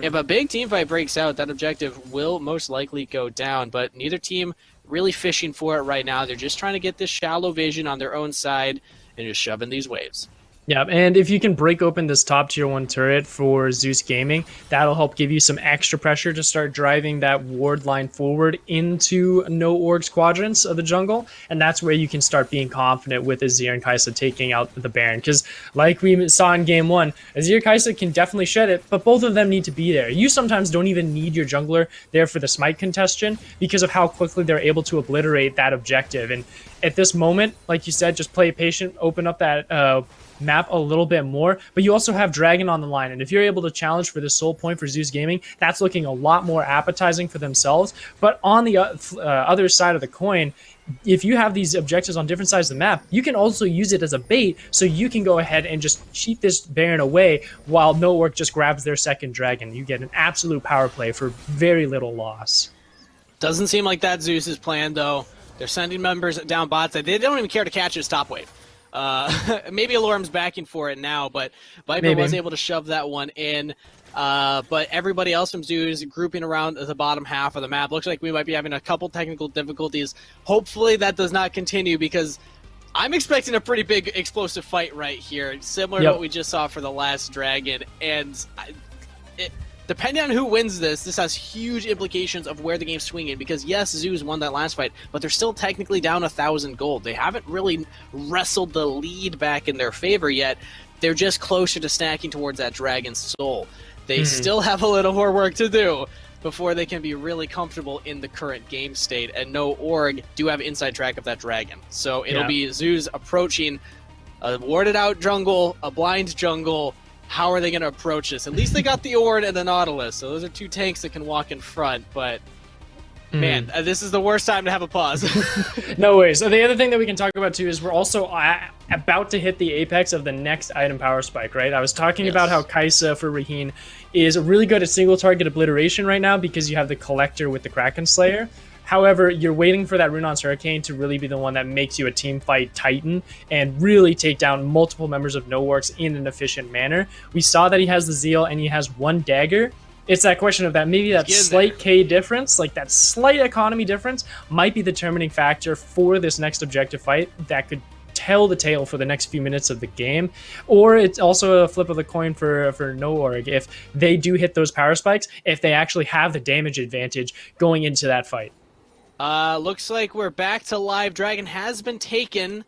If a big team fight breaks out, that objective will most likely go down, but neither team really fishing for it right now. They're just trying to get this shallow vision on their own side and just shoving these waves.
Yeah, and if you can break open this top tier 1 turret for Zeus Gaming, that'll help give you some extra pressure to start driving that ward line forward into No Org's quadrants of the jungle, and that's where you can start being confident with Azir and Kai'Sa taking out the Baron, because like we saw in game 1, Azir Kai'Sa can definitely shed it, but both of them need to be there. You sometimes don't even need your jungler there for the smite contestation because of how quickly they're able to obliterate that objective, and at this moment, like you said, just play patient, open up that map a little bit more, but you also have Dragon on the line, and if you're able to challenge for the soul point for Zeus Gaming, that's looking a lot more appetizing for themselves. But on the other side of the coin, if you have these objectives on different sides of the map, you can also use it as a bait, so you can go ahead and just cheat this Baron away while No Org just grabs their second Dragon. You get an absolute power play for very little loss.
Doesn't seem like that Zeus' plan, though. They're sending members down bot side. They don't even care to catch his top wave. Maybe Alorum's backing for it now, but Viper was able to shove that one in. But everybody else from Zeus grouping around the bottom half of the map. Looks like we might be having a couple technical difficulties. Hopefully that does not continue, because I'm expecting a pretty big explosive fight right here, similar to what we just saw for the last Dragon. And depending on who wins this has huge implications of where the game's swinging, because yes, Zeus won that last fight, but they're still technically down 1,000 gold. They haven't really wrestled the lead back in their favor yet. They're just closer to stacking towards that Dragon's soul. They still have a little more work to do before they can be really comfortable in the current game state, and No Org do have inside track of that Dragon. So it'll be Zeus approaching a warded out jungle, a blind jungle. How are they going to approach this? At least they got the Ornn and the Nautilus, so those are 2 tanks that can walk in front, but man, this is the worst time to have a pause.
No worries. So the other thing that we can talk about too is we're also about to hit the apex of the next item power spike, right? I was talking about how Kai'Sa for Raheen is really good at single target obliteration right now because you have the Collector with the Kraken Slayer. However, you're waiting for that Runaan's Hurricane to really be the one that makes you a team fight titan and really take down multiple members of No Org's in an efficient manner. We saw that he has the Zeal and he has 1 dagger. It's that question of that maybe that slight K difference, like that slight economy difference, might be the determining factor for this next objective fight that could tell the tale for the next few minutes of the game. Or it's also a flip of the coin for No Org if they do hit those power spikes, if they actually have the damage advantage going into that fight.
Looks like we're back to live. Dragon has been taken.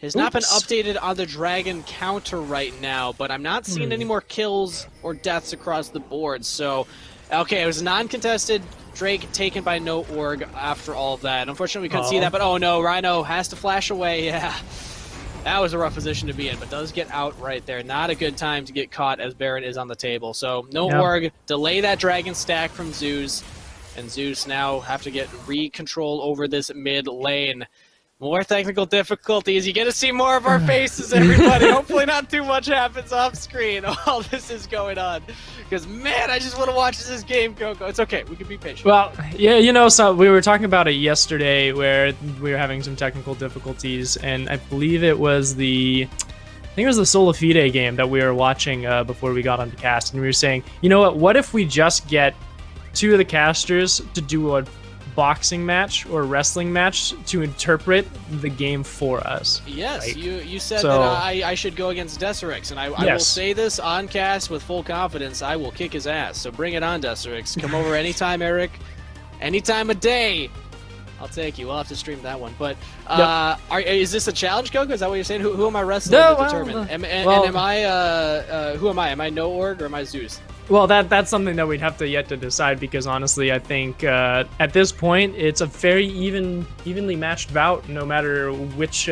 Has not been updated on the Dragon counter right now, but I'm not seeing any more kills or deaths across the board. So Okay, it was non-contested. Drake taken by No Org after all of that. Unfortunately, we couldn't see that, but oh no, Rhino has to flash away. Yeah, that was a rough position to be in, but does get out right there. Not a good time to get caught as Baron is on the table. So No Org, delay that Dragon stack from Zeus, and Zeus now have to get re-control over this mid lane. More technical difficulties. You get to see more of our faces, everybody. Hopefully not too much happens off screen while this is going on. Because, man, I just want to watch this game go. It's okay. We can be patient.
Well, yeah, you know, so we were talking about it yesterday where we were having some technical difficulties, and I believe it was I think it was the Sola Fide game that we were watching before we got on the cast, and we were saying, you know what if we just get two of the casters to do a boxing match or wrestling match to interpret the game for us.
Yes,
right?
you said that I should go against Deserix, and I will say this on cast with full confidence. I will kick his ass. So bring it on, Deserix. Come over anytime, Eric. Any time of day. I'll take you. We'll have to stream that one. But is this a challenge, Coco? Is that what you're saying? Who am I wrestling to determine? And am I who am I? Am I No Org or am I Zeus?
Well, that's something that we'd have to yet to decide, because honestly, I think at this point it's a very evenly matched bout, no matter which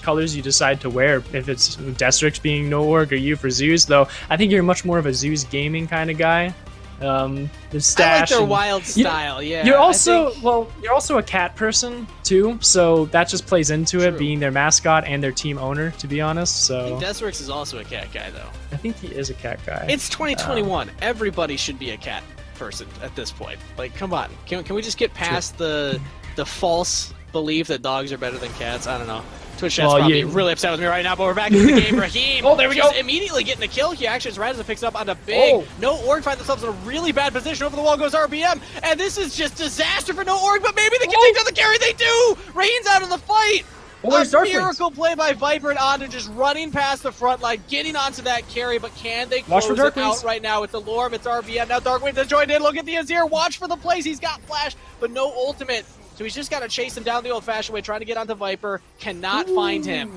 colors you decide to wear. If it's Destrix being No Org or you for Zeus, though, I think you're much more of a Zeus gaming kind of guy. The stash.
I like their wild style. Yeah.
You're also a cat person too, so that just plays into it, being their mascot and their team owner. To be honest, so
Deserix is also a cat guy, though.
I think he is a cat guy.
It's 2021. Everybody should be a cat person at this point. Like, come on. Can we just get past the false belief that dogs are better than cats? I don't know. Twitch chat's probably really upset with me right now, but we're back in the game. Raheem,
there we go.
Immediately getting a kill here. Actually, as Radza picks up on a big. No Org find themselves in a really bad position. Over the wall goes RBM, and this is just disaster for No Org, but maybe they can take down the carry. They do! Raheem's out of the fight! A miracle play by Viper and Onda, just running past the front line, getting onto that carry, but can they close it out right now? It's Alorm, it's RBM, now Darkwing has joined in. Look at the Azir, watch for the plays. He's got flash, but no ultimate. So he's just got to chase him down the old-fashioned way, trying to get onto Viper. Cannot find him.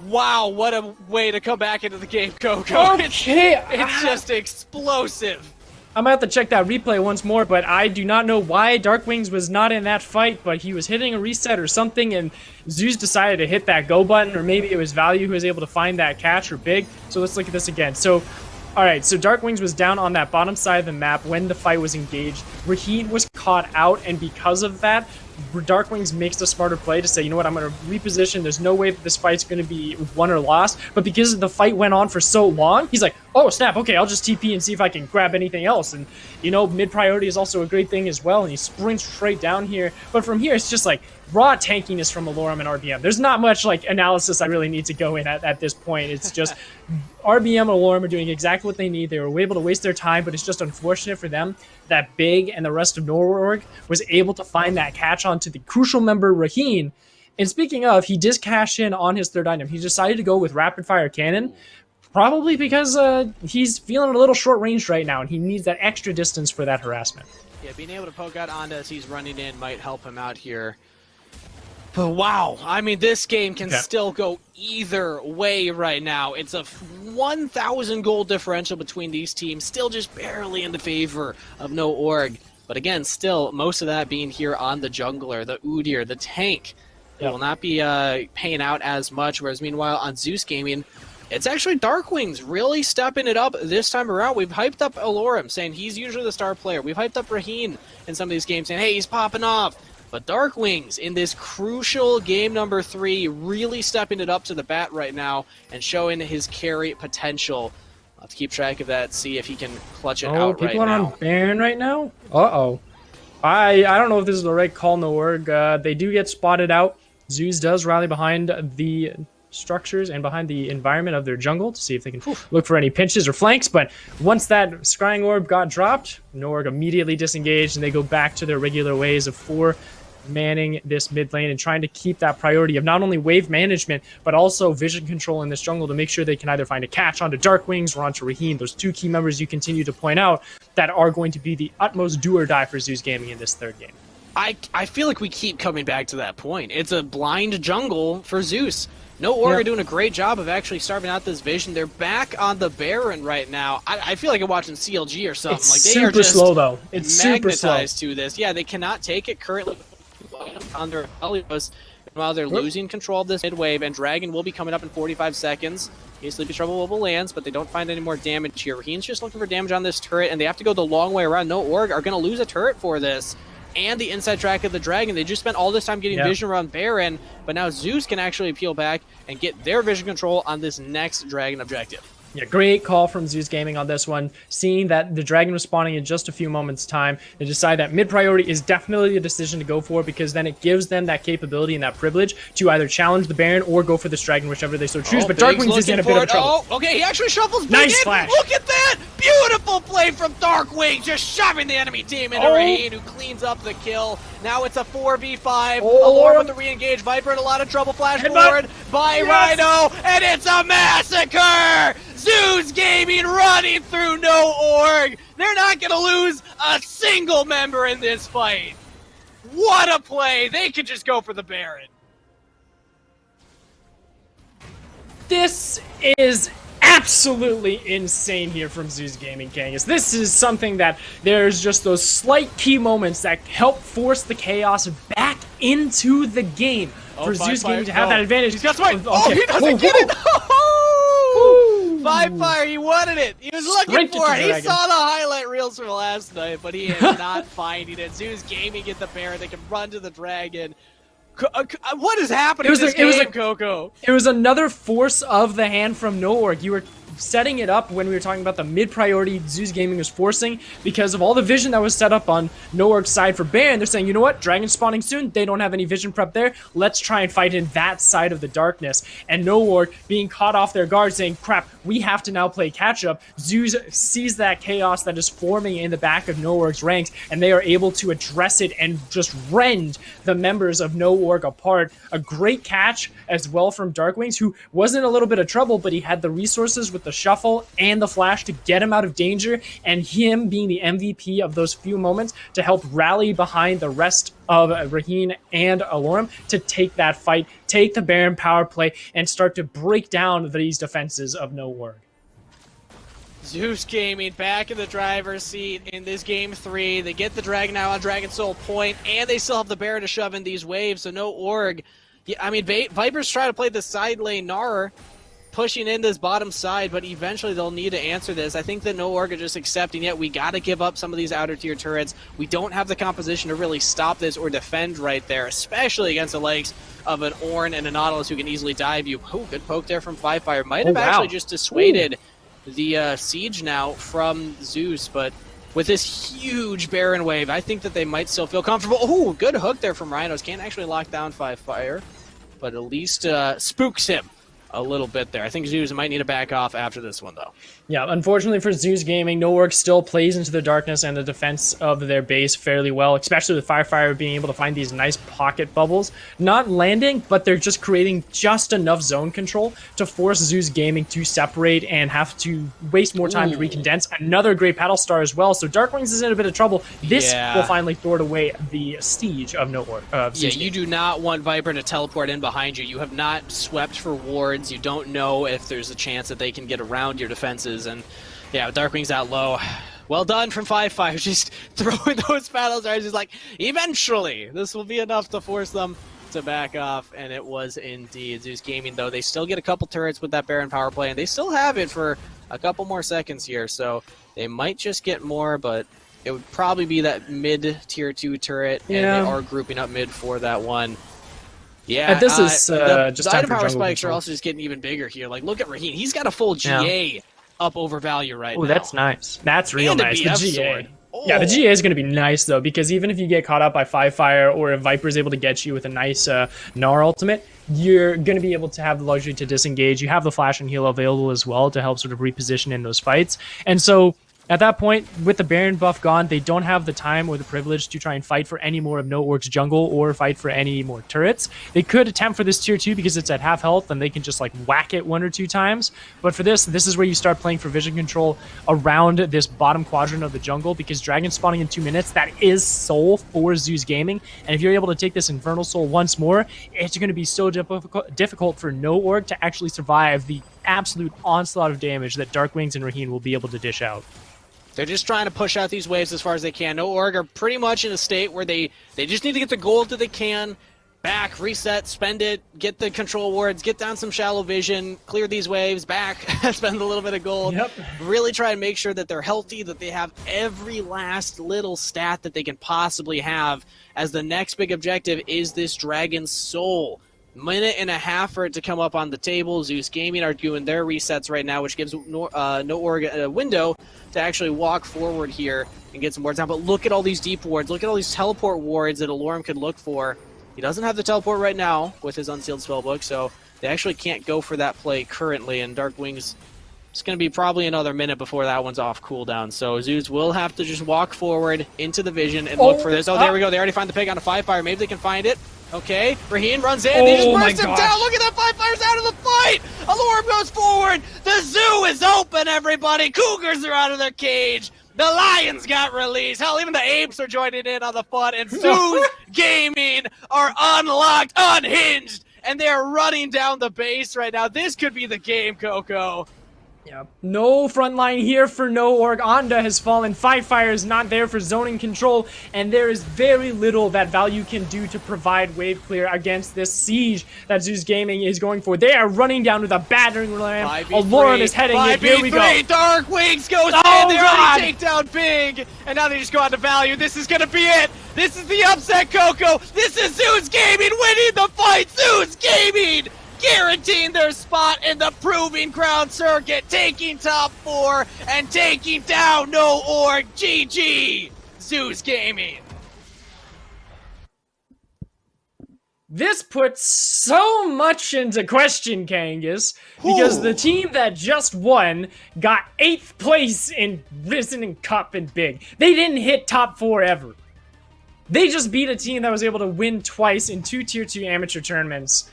Wow, what a way to come back into the game, Coco.
Okay.
It's just explosive.
I'm gonna have to check that replay once more, but I do not know why Darkwings was not in that fight, but he was hitting a reset or something, and Zeus decided to hit that go button, or maybe it was Value who was able to find that catch, or Big. So let's look at this again. So, alright, so Darkwings was down on that bottom side of the map when the fight was engaged. Raheem was caught out, and because of that, Darkwings makes the smarter play to say, you know what, I'm going to reposition. There's no way that this fight's going to be won or lost. But because the fight went on for so long, he's like, oh, snap, okay, I'll just TP and see if I can grab anything else. And, you know, mid-priority is also a great thing as well, and he sprints straight down here. But from here, it's just like raw tankiness from Alorm and RBM. There's not much, like, analysis I really need to go in at this point. It's just RBM and Alorm are doing exactly what they need. They were able to waste their time, but it's just unfortunate for them that Big and the rest of No Org was able to find that catch onto the crucial member Raheen. And speaking of, he did cash in on his third item. He decided to go with Rapid Fire Cannon, probably because he's feeling a little short range right now, and he needs that extra distance for that harassment.
Yeah, being able to poke out Onda as he's running in might help him out here. But wow, I mean, this game can still go either way right now. It's a 1,000 goal differential between these teams, still just barely in the favor of No Org. But again, still, most of that being here on the jungler, the Udyr, the tank. It will not be paying out as much, whereas meanwhile on Zeus Gaming, it's actually Darkwings really stepping it up this time around. We've hyped up Alorm, saying he's usually the star player. We've hyped up Raheen in some of these games, saying, hey, he's popping off. But Darkwings, in this crucial game number 3, really stepping it up to the bat right now and showing his carry potential. I'll have to keep track of that, see if he can clutch it out right now.
Oh, people are on Baron right now? Uh-oh. I don't know if this is the right call, No Org. They do get spotted out. Zeus does rally behind the structures and behind the environment of their jungle to see if they can look for any pinches or flanks, but once that scrying orb got dropped, No Org immediately disengaged and they go back to their regular ways of 4 manning this mid lane and trying to keep that priority of not only wave management but also vision control in this jungle to make sure they can either find a catch onto Darkwings or onto Raheen. Those 2 key members you continue to point out that are going to be the utmost do or die for Zeus Gaming in this third game.
I feel like we keep coming back to that point. It's a blind jungle for Zeus. No Org are doing a great job of actually starving out this vision. They're back on the Baron right now. I feel like I'm watching CLG or something.
It's
like they
super
are just
slow though. It's super slow.
magnetized to this. Yeah, they cannot take it currently on their Helios. While they're losing control of this mid wave, and Dragon will be coming up in 45 seconds. Sleepy Trouble will lands, but they don't find any more damage here. Raheen's just looking for damage on this turret, and they have to go the long way around. No Org are going to lose a turret for this. And the inside track of the Dragon. They just spent all this time getting vision around Baron, but now Zeus can actually peel back and get their vision control on this next Dragon objective.
Yeah, great call from Zeus Gaming on this one. Seeing that the Dragon was spawning in just a few moments' time, they decide that mid-priority is definitely a decision to go for because then it gives them that capability and that privilege to either challenge the Baron or go for this Dragon, whichever they so choose. But Darkwings is in a bit of trouble.
Oh, okay, he actually shuffles back
nice
in.
Flash.
Look at that! Beautiful play from Darkwing, just shoving the enemy team into Raheen, who cleans up the kill. Now it's a 4v5. Alor with the re-engage. Viper in a lot of trouble. Flash forward by Rhino, and it's a massacre! Zeus Gaming running through No Org. They're not going to lose a single member in this fight. What a play. They could just go for the Baron.
This is absolutely insane here from Zeus Gaming, Kangas. This is something that there's just those slight key moments that help force the chaos back into the game for Zeus Gaming to have that advantage.
He's got smite. Okay. He doesn't get it. Five Fire, he wanted it. He was looking for it. He saw the highlight reels from last night, but he is not finding it. Zeus Gaming get the Baron. They can run to the Dragon. What is happening in this game, Coco?
It was another force of the hand from No Org. You were setting it up when we were talking about the mid-priority Zeus Gaming was forcing because of all the vision that was set up on No Org's side for Baron. They're saying, you know what, Dragon spawning soon, they don't have any vision prep there, let's try and fight in that side of the darkness. And No Org being caught off their guard saying, crap, we have to now play catch-up. Zeus sees that chaos that is forming in the back of No Org's ranks, and they are able to address it and just rend the members of No Org apart. A great catch as well from Darkwings, who was in a little bit of trouble, but he had the resources with the shuffle and the flash to get him out of danger, and him being the MVP of those few moments to help rally behind the rest of Raheen and Alorum to take that fight, take the Baron power play, and start to break down these defenses of No Org.
Zeus Gaming back in the driver's seat in this game 3. They get the Dragon now on Dragon Soul Point, and they still have the Baron to shove in these waves, so No Org. Yeah, I mean, Vipers try to play the side lane Gnar, pushing in this bottom side, but eventually they'll need to answer this. I think that No Org are just accepting it. We got to give up some of these outer tier turrets. We don't have the composition to really stop this or defend right there, especially against the likes of an Ornn and a Nautilus who can easily dive you. Oh, good poke there from Five Fire. Might have actually just dissuaded the siege now from Zeus, but with this huge Baron wave, I think that they might still feel comfortable. Oh, good hook there from Rhinos. Can't actually lock down Five Fire, but at least spooks him a little bit there. I think Zeus might need to back off after this one, though.
Yeah, unfortunately for Zeus Gaming, No Org still plays into the darkness and the defense of their base fairly well, especially with Firefire being able to find these nice pocket bubbles. Not landing, but they're just creating just enough zone control to force Zeus Gaming to separate and have to waste more time to recondense. Another great Paddle Star as well, so Darkwings is in a bit of trouble. This will finally thwart away the siege of No Org.
You do not want Viper to teleport in behind you. You have not swept for wards. You don't know if there's a chance that they can get around your defenses. And yeah, with Darkwings out low, well done from Five Fire. Just throwing those Paddle Stars. He's like, eventually, this will be enough to force them to back off, and it was indeed. Zeus Gaming, though, they still get a couple turrets with that Baron power play, and they still have it for a couple more seconds here, so they might just get more, but it would probably be that mid tier 2 turret, and they are grouping up mid for that one. Yeah,
this is just
the
time
item
for
power
jungle
spikes
control.
are also just getting even bigger here. Like, look at Raheen. He's got a full GA up over value right now.
Oh, that's nice. That's real
And a
nice.
BF
The GA.
sword.
Yeah, the GA is going to be nice, though, because even if you get caught up by Five Fire or if Viper is able to get you with a nice Gnar ultimate, you're going to be able to have the luxury to disengage. You have the flash and heal available as well to help sort of reposition in those fights. And so At that point, with the Baron buff gone, they don't have the time or the privilege to try and fight for any more of No Org's jungle or fight for any more turrets. They could attempt for this tier 2 because it's at half health and they can just like whack it 1 or 2 times. But for this is where you start playing for vision control around this bottom quadrant of the jungle, because Dragon spawning in 2 minutes, that is soul for Zeus Gaming. And if you're able to take this Infernal Soul once more, it's going to be so difficult for No Org to actually survive the absolute onslaught of damage that Dark Wings and Raheen will be able to dish out.
They're just trying to push out these waves as far as they can. No Org are pretty much in a state where they just need to get the gold that they can, back, reset, spend it, get the control wards, get down some shallow vision, clear these waves, back, spend a little bit of gold.
Yep.
Really try and make sure that they're healthy, that they have every last little stat that they can possibly have, as the next big objective is this Dragon's Soul. Minute and a half for it to come up on the table. Zeus Gaming are doing their resets right now, which gives No Org a window to actually walk forward here and get some wards down. But look at all these deep wards. Look at all these teleport wards that Alorm could look for. He doesn't have the teleport right now with his Unsealed Spellbook, so they actually can't go for that play currently, and Dark Wings, it's going to be probably another minute before that one's off cooldown. So Zeus will have to just walk forward into the vision and look for this. Oh, there we go. They already find the pig on a 5-fire. Maybe they can find it. Okay, Raheen runs in. They just burst him down. Look at that 5-fire's out of the fight. Alorm goes forward. The zoo is open, everybody. Cougars are out of their cage. The lions got released. Hell, even the apes are joining in on the fun. And Zeus Gaming are unlocked, unhinged. And they're running down the base right now. This could be the game, Coco.
Yep. No front line here for No Org. Onda has fallen. 5-fire is not there for zoning control, and there is very little that Value can do to provide wave clear against this siege that Zeus Gaming is going for. They are running down with a battering ram. Alorm is heading in. Here we go.
Dark Wings goes in. They already take down big, and now they just go on to Value. This is going to be it. This is the upset, Coco. This is Zeus Gaming winning the fight. Zeus Gaming guaranteeing their spot in the Proving Ground circuit, taking top 4 and taking down No Org. GG, Zeus Gaming.
This puts so much into question, Kangas, because the team that just won got 8th place in Risen and Cup and Big. They didn't hit top 4 ever. They just beat a team that was able to win twice in 2 Tier 2 amateur tournaments.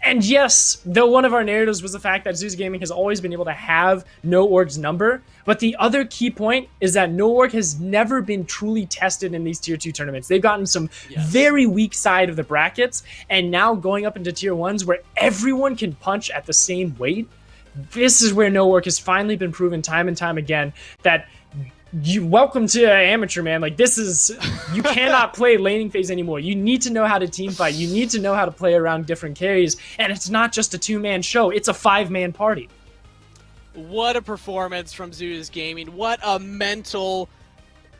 And yes, though one of our narratives was the fact that Zeus Gaming has always been able to have No Org's number, but the other key point is that No Org has never been truly tested in these Tier 2 tournaments. They've gotten some very weak side of the brackets, and now going up into Tier 1s where everyone can punch at the same weight, this is where No Org has finally been proven time and time again that welcome to amateur, man. Like, this is, you cannot play laning phase anymore. You need to know how to team fight. You need to know how to play around different carries, and it's not just a 2-man show. It's a 5-man party.
What a performance from Zeus Gaming. What a mental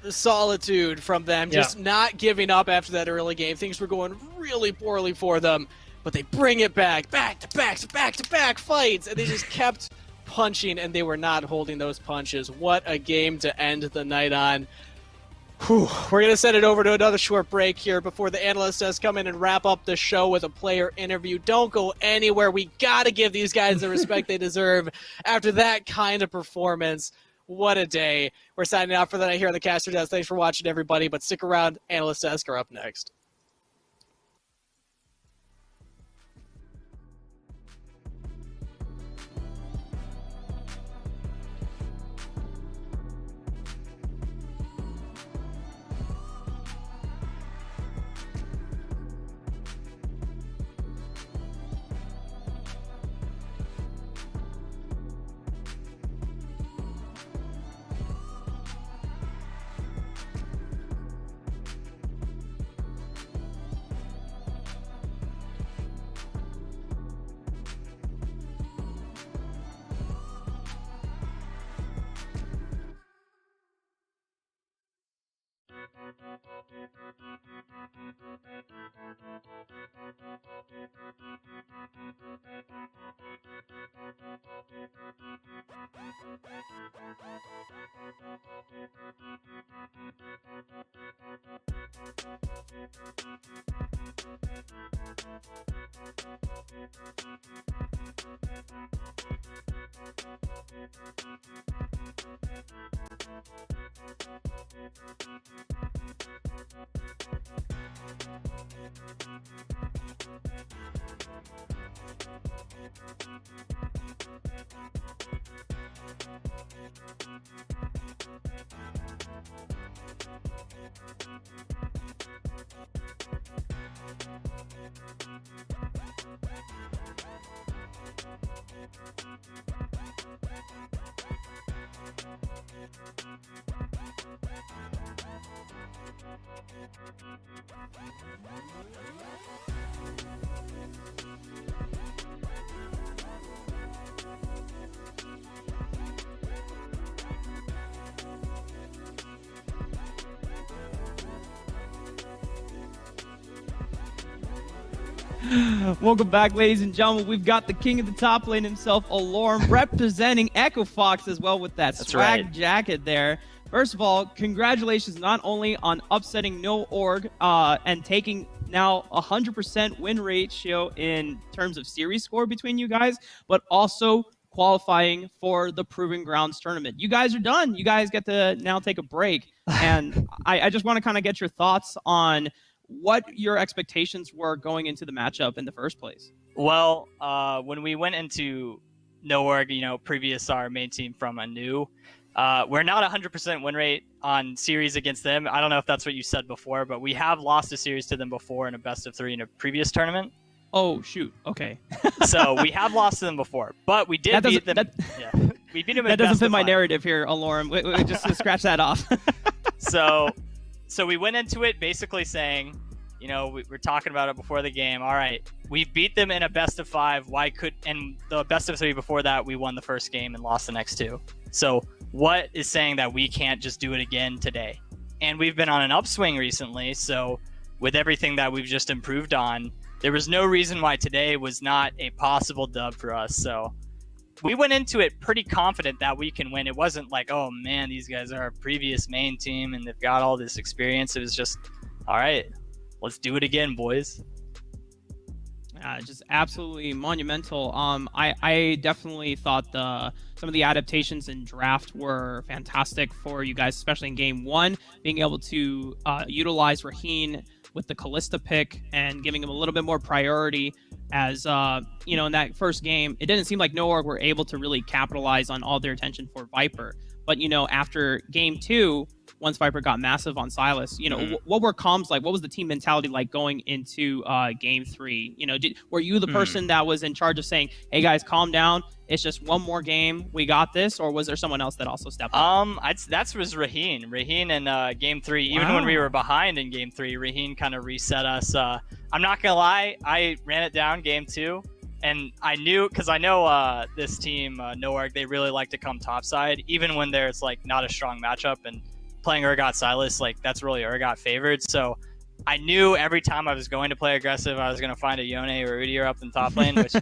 solitude from them. Just not giving up after that early game. Things were going really poorly for them, but they bring it back to back fights, and they just kept punching, and they were not holding those punches. What a game to end the night on. Whew. We're going to send it over to another short break here before the analyst does come in and wrap up the show with a player interview. Don't go anywhere. We got to give these guys the respect they deserve after that kind of performance. What a day. We're signing out for the night here on the Caster Desk. Thanks for watching, everybody, but stick around. Analyst Desk are up next.
Welcome back, ladies and gentlemen. We've got the king of the top lane himself, Alorm, representing Echo Fox as well with that swag jacket there. First of all, congratulations not only on upsetting No Org and taking now 100% win ratio in terms of series score between you guys, but also qualifying for the Proving Grounds tournament. You guys are done. You guys get to now take a break. And I just want to kind of get your thoughts on what your expectations were going into the matchup in the first place.
Well, when we went into No Org, previous our main team from Anu, we're not 100% win rate on series against them. I don't know if that's what you said before, but we have lost a series to them before in a best of 3 in a previous tournament.
Oh, shoot. Okay.
So we have lost to them before, but we did beat them. We beat them in
that doesn't
best
fit
of
my
5.
narrative here, Alorm. We just scratch that off.
So we went into it basically saying, we're talking about it before the game. All right, we beat them in a best of 5. And the best of 3 before that, we won the first game and lost the next 2. So what is saying that we can't just do it again today? And we've been on an upswing recently. So with everything that we've just improved on, there was no reason why today was not a possible dub for us. So we went into it pretty confident that we can win. It wasn't like, oh man, these guys are our previous main team and they've got all this experience. It was just, all right, let's do it again, boys.
Just absolutely monumental. I definitely thought some of the adaptations in draft were fantastic for you guys, especially in game 1, being able to utilize Raheen with the Callista pick and giving him a little bit more priority as, in that first game, it didn't seem like No Org were able to really capitalize on all their attention for Viper. But, after game 2, once Viper got massive on Silas, what were comms like? What was the team mentality like going into game 3? Were you the person that was in charge of saying, hey guys, calm down, it's just one more game, we got this? Or was there someone else that also stepped up?
That was Raheen. Raheen in game 3, even when we were behind in game 3, Raheen kind of reset us. I'm not gonna lie, I ran it down game 2. And I knew, because I know this team, No Org, they really like to come topside, even when there's like not a strong matchup. And playing Urgot Silas, like that's really Urgot favored. So I knew every time I was going to play aggressive, I was going to find a Yone or Udyr up in top lane, which,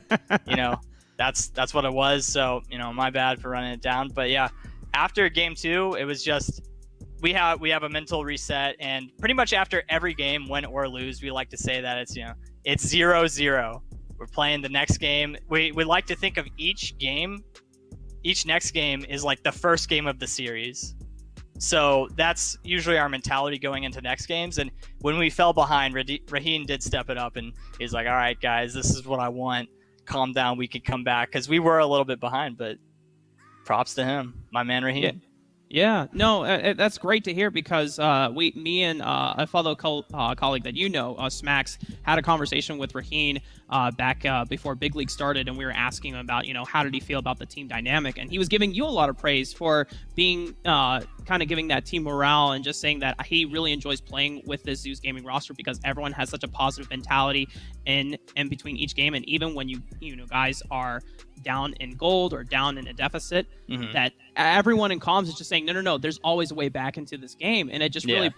that's what it was. So, my bad for running it down. But yeah, after game 2, it was just, we have a mental reset, and pretty much after every game, win or lose, we like to say that it's 0-0. We're playing the next game. We like to think of each next game is like the first game of the series. So that's usually our mentality going into next games. And when we fell behind, Raheen did step it up, and he's like, all right, guys, this is what I want. Calm down. We can come back, because we were a little bit behind, but props to him, my man Raheen.
Yeah, no, that's great to hear, because me and a fellow colleague that Smax, had a conversation with Raheen back before Big League started, and we were asking him about, how did he feel about the team dynamic, and he was giving you a lot of praise for being kind of giving that team morale, and just saying that he really enjoys playing with this Zeus Gaming roster, because everyone has such a positive mentality in between each game, and even when you guys are down in gold or down in a deficit, that everyone in comms is just saying, no, there's always a way back into this game. And it just really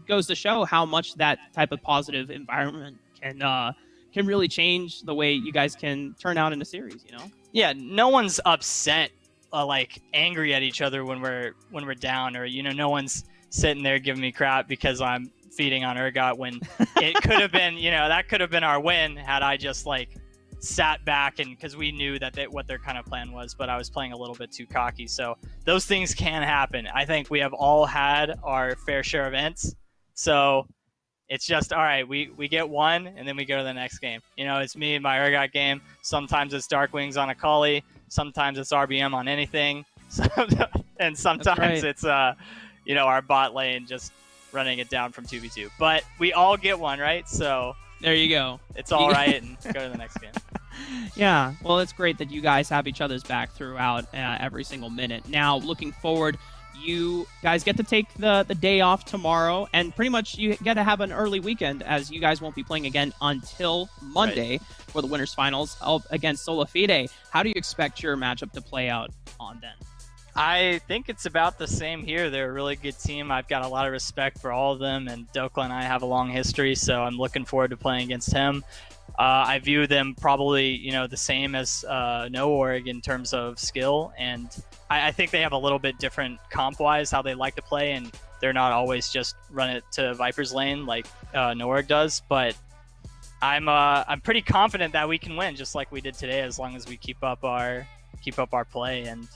goes to show how much that type of positive environment can really change the way you guys can turn out in a series,
Yeah, no one's upset, like angry at each other when we're down, or no one's sitting there giving me crap because I'm feeding on Urgot, when it could have been, that could have been our win had I just like sat back and because we knew that what their kind of plan was, but I was playing a little bit too cocky. So those things can happen. I think we have all had our fair share of ints. So it's just, all right, we get one and then we go to the next game. You know, it's me and my Urgot game. Sometimes it's Dark Wings on a Cully. Sometimes it's RBM on anything. And sometimes it's, you know, our bot lane just running it down from 2v2. But we all get one, right? So
there you go.
It's all right, and go to the next game.
Yeah, well, it's great that you guys have each other's back throughout every single minute. Now, looking forward, you guys get to take the day off tomorrow, and pretty much you get to have an early weekend, as you guys won't be playing again until Monday for the winners finals against Solafide. How do you expect your matchup to play out on then?
I think it's about the same here. They're a really good team. I've got a lot of respect for all of them, and Dokla and I have a long history, so I'm looking forward to playing against him. I view them probably, you know, the same as No Org in terms of skill, and I think they have a little bit different comp-wise how they like to play, and they're not always just run it to Viper's lane like No Org does. But I'm pretty confident that we can win, just like we did today, as long as we keep up our play. And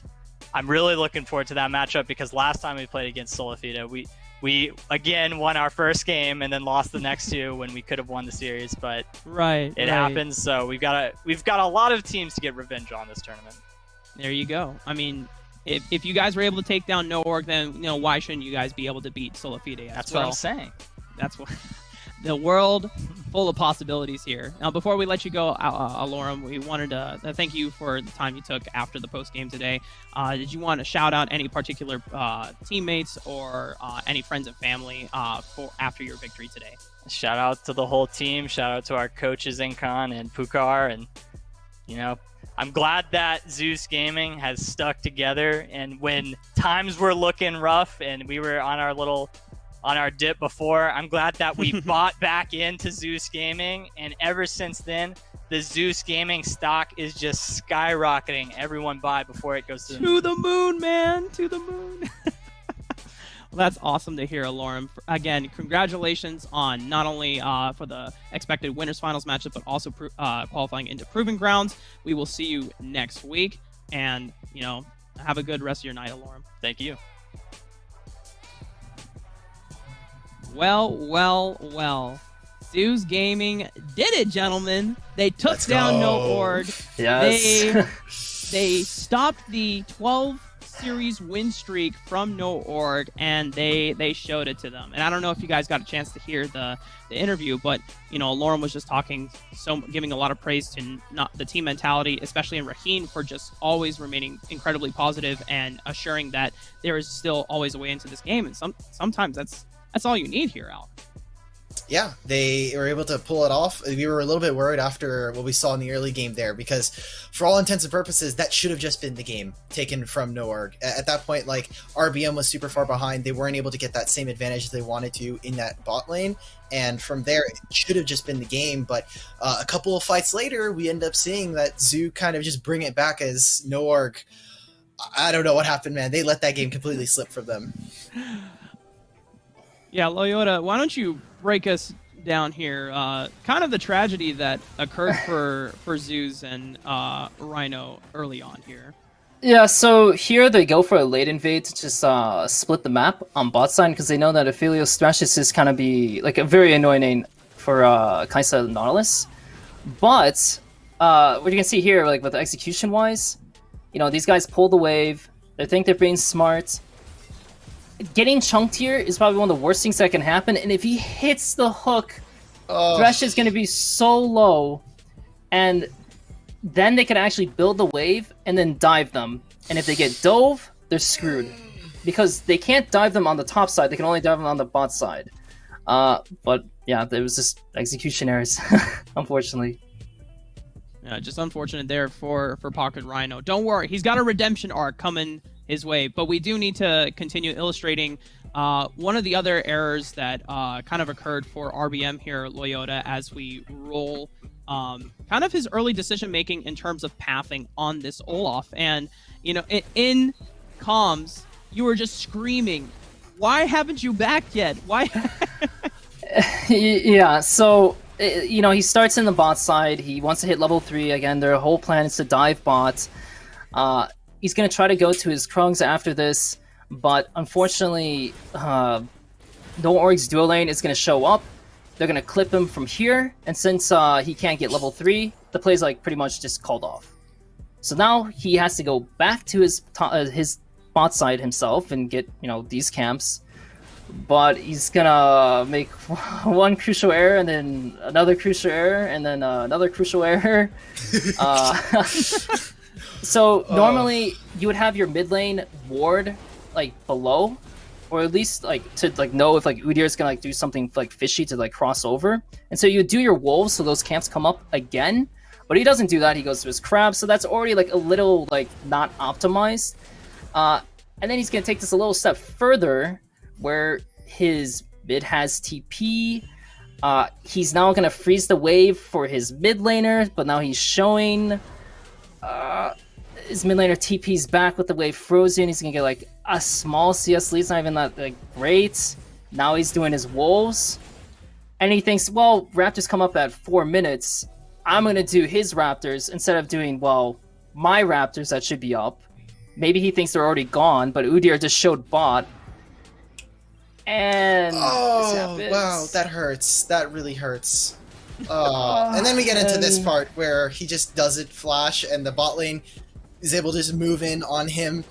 I'm really looking forward to that matchup because last time we played against Solafide, we again won our first game and then lost the next two when we could have won the series, but it happens. So we've got a lot of teams to get revenge on this tournament.
There you go. I mean, if you guys were able to take down No Org, then you know why shouldn't you guys be able to beat Solafide?
That's what I'm saying.
That's what. The world full of possibilities here. Now, before we let you go, Alorum, we wanted to thank you for the time you took after the post game today. Did you want to shout out any particular teammates or any friends and family for after your victory today?
Shout out to the whole team. Shout out to our coaches Incon and Pukar, and you know, I'm glad that Zeus Gaming has stuck together. And when times were looking rough and we were on our dip before, I'm glad that we bought back into Zeus Gaming, and ever since then the Zeus Gaming stock is just skyrocketing. Everyone buy before it goes
to the moon, man, to the moon. Well, that's awesome to hear, Alorum. Again, congratulations on not only for the expected winners finals matchup, but also qualifying into Proving Grounds. We will see you next week, and you know, have a good rest of your night, Alorum.
Thank you.
Well. Zeus Gaming did it, gentlemen. They took down No Org.
Yes.
They stopped the 12 series win streak from No Org, and they showed it to them. And I don't know if you guys got a chance to hear the interview, but you know, Lauren was just talking, giving a lot of praise to not the team mentality, especially in Raheen, for just always remaining incredibly positive and assuring that there is still always a way into this game. And sometimes that's all you need here, Al.
Yeah, they were able to pull it off. We were a little bit worried after what we saw in the early game there, because for all intents and purposes, that should have just been the game taken from No Org. At that point, like, RBM was super far behind. They weren't able to get that same advantage as they wanted to in that bot lane. And from there, it should have just been the game. But a couple of fights later, we end up seeing that Zoo kind of just bring it back as No Org. I don't know what happened, man. They let that game completely slip from them.
Yeah, Loyola, why don't you break us down here? Kind of the tragedy that occurred for Zeus and Rhino early on here.
Yeah, so here they go for a late invade to just split the map on bot side, because they know that Aphelios Thrashes is kind of be like a very annoying for Kaisa and Nautilus. But what you can see here, like with the execution wise, you know, these guys pull the wave. They think they're being smart. Getting chunked here is probably one of the worst things that can happen, and if he hits the hook, Thresh is going to be so low, and then they can actually build the wave and then dive them. And if they get dove, they're screwed, because they can't dive them on the top side, they can only dive them on the bot side. But yeah, there was just execution errors, unfortunately.
Yeah, just unfortunate there for Pocket Rhino. Don't worry, he's got a redemption arc coming his way, but we do need to continue illustrating one of the other errors that kind of occurred for RBM here, Loyola, as we roll kind of his early decision making in terms of pathing on this Olaf. And you know, in comms, you were just screaming, "Why haven't you backed yet? Why?"
Yeah, so you know, he starts in the bot side. He wants to hit level 3 again. Their whole plan is to dive bot. He's gonna try to go to his Krungs after this, but unfortunately, No Org's duo lane is gonna show up. They're gonna clip him from here, and since he can't get level 3, the play's like pretty much just called off. So now he has to go back to his bot side himself and get, you know, these camps. But he's gonna make one crucial error, and then another crucial error, and then another crucial error. So normally you would have your mid lane ward like below, or at least like to like know if like Udyr is gonna like do something like fishy to like cross over, and so you would do your wolves so those camps come up again. But he doesn't do that. He goes to his crab, so that's already like a little like not optimized. And then he's gonna take this a little step further, where his mid has TP. He's now gonna freeze the wave for his mid laner, but now he's showing his mid laner TP's back with the wave frozen. He's gonna get like a small CS lead. It's not even that like great. Now he's doing his wolves, and he thinks, well, Raptors come up at 4 minutes. I'm gonna do his Raptors instead of doing, well, my Raptors that should be up. Maybe he thinks they're already gone, but Udyr just showed bot. And
wow, that hurts. That really hurts. And then we get into this part where he just doesn't flash, and the bot lane is able to just move in on him.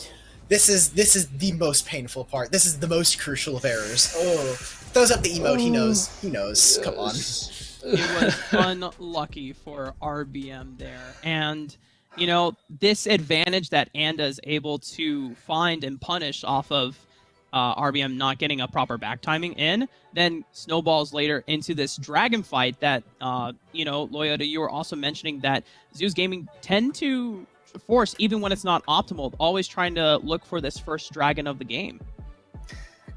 This is the most painful part. This is the most crucial of errors. Oh, throws up the emote. He knows. He knows. Come on.
It was unlucky for RBM there. And, you know, this advantage that Anda is able to find and punish off of RBM not getting a proper back timing in, then snowballs later into this dragon fight that, you know, Loyota, you were also mentioning that Zeus Gaming tend to force, even when it's not optimal, always trying to look for this first dragon of the game.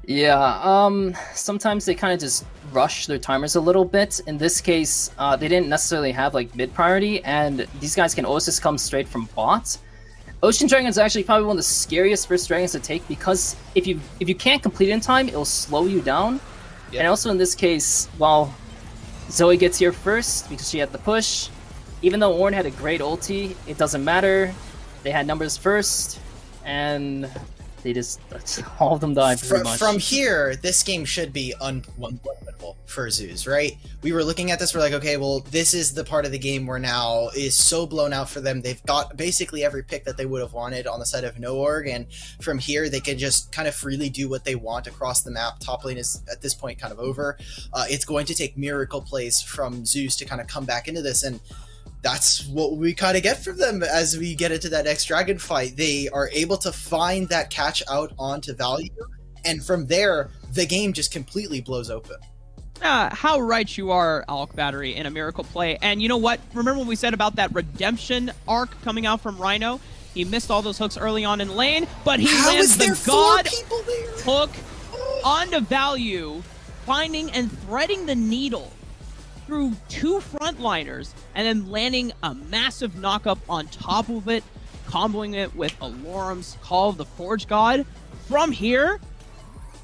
Yeah, sometimes they kind of just rush their timers a little bit. In this case, they didn't necessarily have like mid priority, and these guys can always just come straight from bot. Ocean Dragon is actually probably one of the scariest first dragons to take, because if you can't complete it in time, it'll slow you down. Yep. And also in this case, well, Zoe gets here first because she had the push. Even though Ornn had a great ulti, it doesn't matter. They had numbers first, and they just all of them died pretty much.
From here, this game should be unwinnable for Zeus, right? We were looking at this, we're like, okay, well, this is the part of the game where now is so blown out for them. They've got basically every pick that they would have wanted on the side of No Org, and from here, they can just kind of freely do what they want across the map. Top lane is, at this point, kind of over. It's going to take miracle plays from Zeus to kind of come back into this, and that's what we kind of get from them as we get into that next dragon fight. They are able to find that catch out onto value, and from there, the game just completely blows open.
How right you are, Alk Battery, in a miracle play. And you know what? Remember what we said about that redemption arc coming out from Rhino? He missed all those hooks early on in lane, but he lands the God hook onto value, finding and threading the needle through two frontliners, and then landing a massive knockup on top of it, comboing it with Alorum's Call of the Forge God. From here,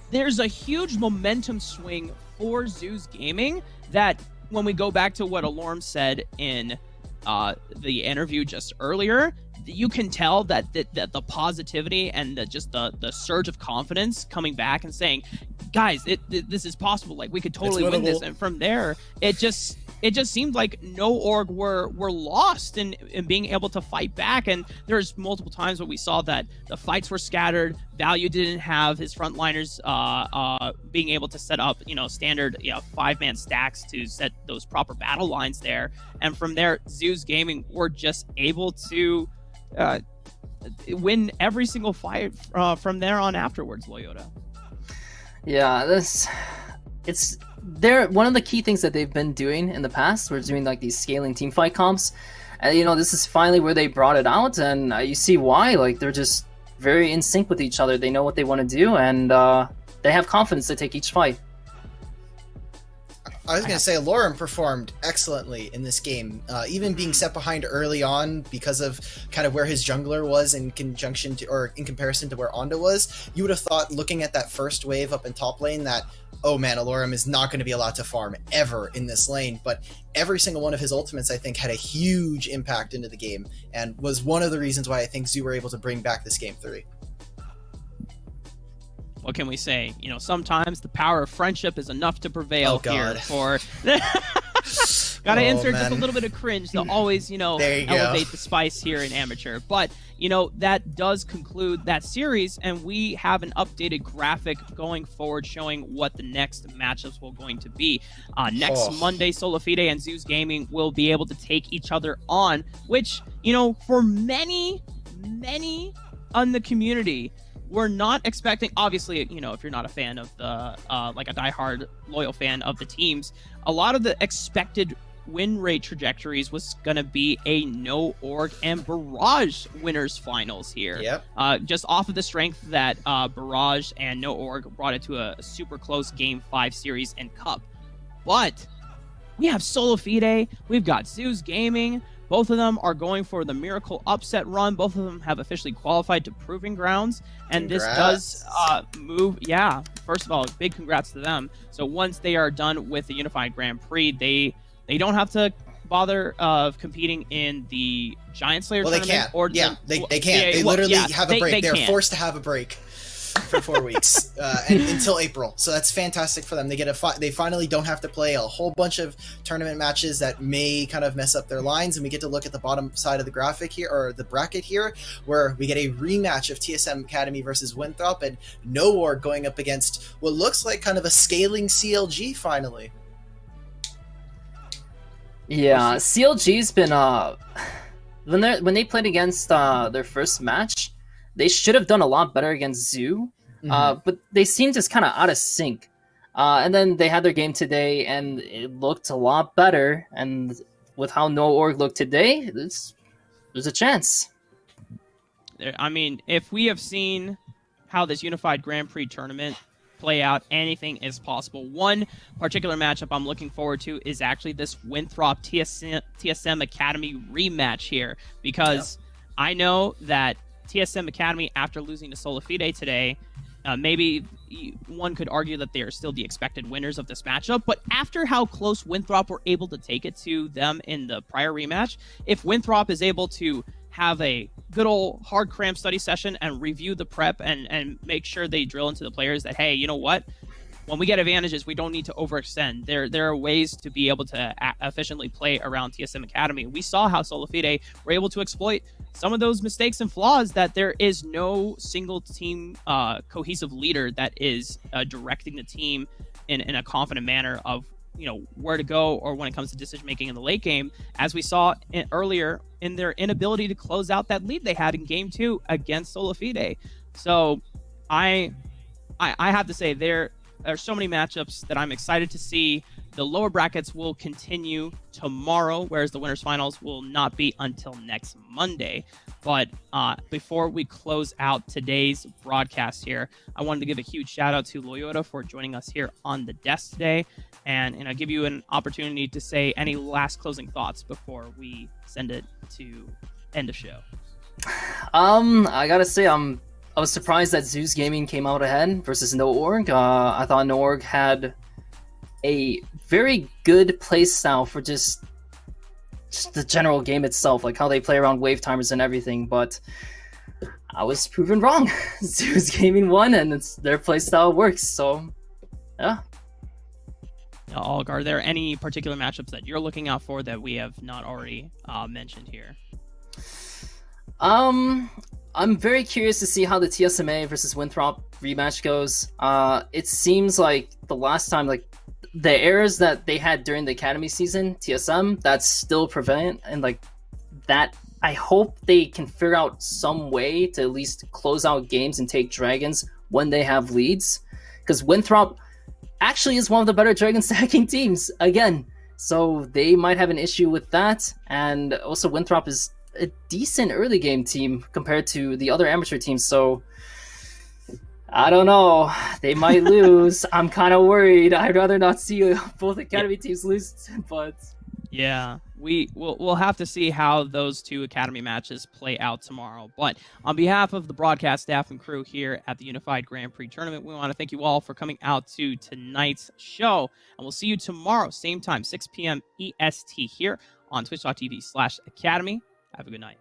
there's a huge momentum swing for Zeus Gaming that, when we go back to what Alorum said in the interview just earlier, you can tell that the positivity and the surge of confidence coming back and saying, guys, this is possible. Like, we could totally win this. And from there, it just seemed like No Org were lost in being able to fight back. And there's multiple times where we saw that the fights were scattered. Value didn't have his frontliners being able to set up, standard 5-man stacks to set those proper battle lines there. And from there, Zeus Gaming were just able to win every single fight from there on afterwards, Loyota.
Yeah, one of the key things that they've been doing in the past. We're doing like these scaling team fight comps, and this is finally where they brought it out, and you see why. Like, they're just very in sync with each other. They know what they want to do, and they have confidence to take each fight.
I was going to say, Lorem performed excellently in this game, even being set behind early on because of kind of where his jungler was in conjunction to, or in comparison to where Onda was. You would have thought, looking at that first wave up in top lane, that, oh man, Lorem is not going to be allowed to farm ever in this lane. But every single one of his ultimates, I think, had a huge impact into the game, and was one of the reasons why I think Zoo were able to bring back this game 3.
What can we say? You know, sometimes the power of friendship is enough to prevail here for... Gotta insert just a little bit of cringe to always, you know, elevate the spice here in Amateur. But, you know, that does conclude that series, and we have an updated graphic going forward showing what the next matchups will going to be. Next Monday, Solafide and Zeus Gaming will be able to take each other on, which, you know, for many on the community, we're not expecting, obviously, you know, if you're not a fan of the, like a diehard loyal fan of the teams, a lot of the expected win rate trajectories was going to be a No Org and Barrage winners finals here.
Yep.
Just off of the strength that Barrage and No Org brought it to a super close Game 5 series and Cup. But we have Solafide, we've got Zeus Gaming. Both of them are going for the Miracle Upset run. Both of them have officially qualified to Proving Grounds. And this does move... Yeah, first of all, big congrats to them. So once they are done with the Unified Grand Prix, they don't have to bother of competing in the Giant Slayer tournament.
They can't.
Or
they can't. They literally have a break. They're forced to have a break for 4 weeks and until April. So that's fantastic for them. They get they finally don't have to play a whole bunch of tournament matches that may kind of mess up their lines, and we get to look at the bottom side of the graphic here, or the bracket here, where we get a rematch of TSM Academy versus Winthrop, and No Org going up against what looks like kind of a scaling CLG finally.
Yeah, CLG's been when they played against their first match, they should have done a lot better against Zoo, but they seem just kind of out of sync. And then they had their game today, and it looked a lot better. And with how No Org looked today, there's a chance.
I mean, if we have seen how this Unified Grand Prix tournament play out, anything is possible. One particular matchup I'm looking forward to is actually this Winthrop TSM Academy rematch here, because I know that TSM Academy, after losing to Solafide today, maybe one could argue that they are still the expected winners of this matchup, but after how close Winthrop were able to take it to them in the prior rematch, if Winthrop is able to have a good old hard cram study session and review the prep and make sure they drill into the players that, hey, you know what? When we get advantages, we don't need to overextend. There are ways to be able to efficiently play around TSM Academy. We saw how Solafide were able to exploit some of those mistakes and flaws, that there is no single team cohesive leader that is directing the team in a confident manner of, you know, where to go, or when it comes to decision making in the late game, as we saw earlier in their inability to close out that lead they had in Game 2 against Solafide. So I have to say, there are so many matchups that I'm excited to see. The lower brackets will continue tomorrow, whereas the winners finals will not be until next Monday. But before we close out today's broadcast here, I wanted to give a huge shout out to Loyola for joining us here on the desk today, and give you an opportunity to say any last closing thoughts before we send it to end the show.
I gotta say, I was surprised that Zeus Gaming came out ahead versus No Org. I thought No Org had a very good play style for just the general game itself, like how they play around wave timers and everything, but I was proven wrong. Zeus Gaming won, and their play style works, so yeah.
Olg, are there any particular matchups that you're looking out for that we have not already mentioned here?
I'm very curious to see how the TSMA versus Winthrop rematch goes. It seems like the last time, like, the errors that they had during the Academy season, TSM, that's still prevalent, and like that, I hope they can figure out some way to at least close out games and take dragons when they have leads, because Winthrop actually is one of the better dragon stacking teams again, so they might have an issue with that. And also Winthrop is a decent early game team compared to the other amateur teams, so I don't know. They might lose. I'm kind of worried. I'd rather not see both Academy teams lose, but
Yeah, we'll have to see how those two Academy matches play out tomorrow. But on behalf of the broadcast staff and crew here at the Unified Grand Prix Tournament, we want to thank you all for coming out to tonight's show. And we'll see you tomorrow, same time, 6 p.m. EST here on twitch.tv/Academy. Have a good night.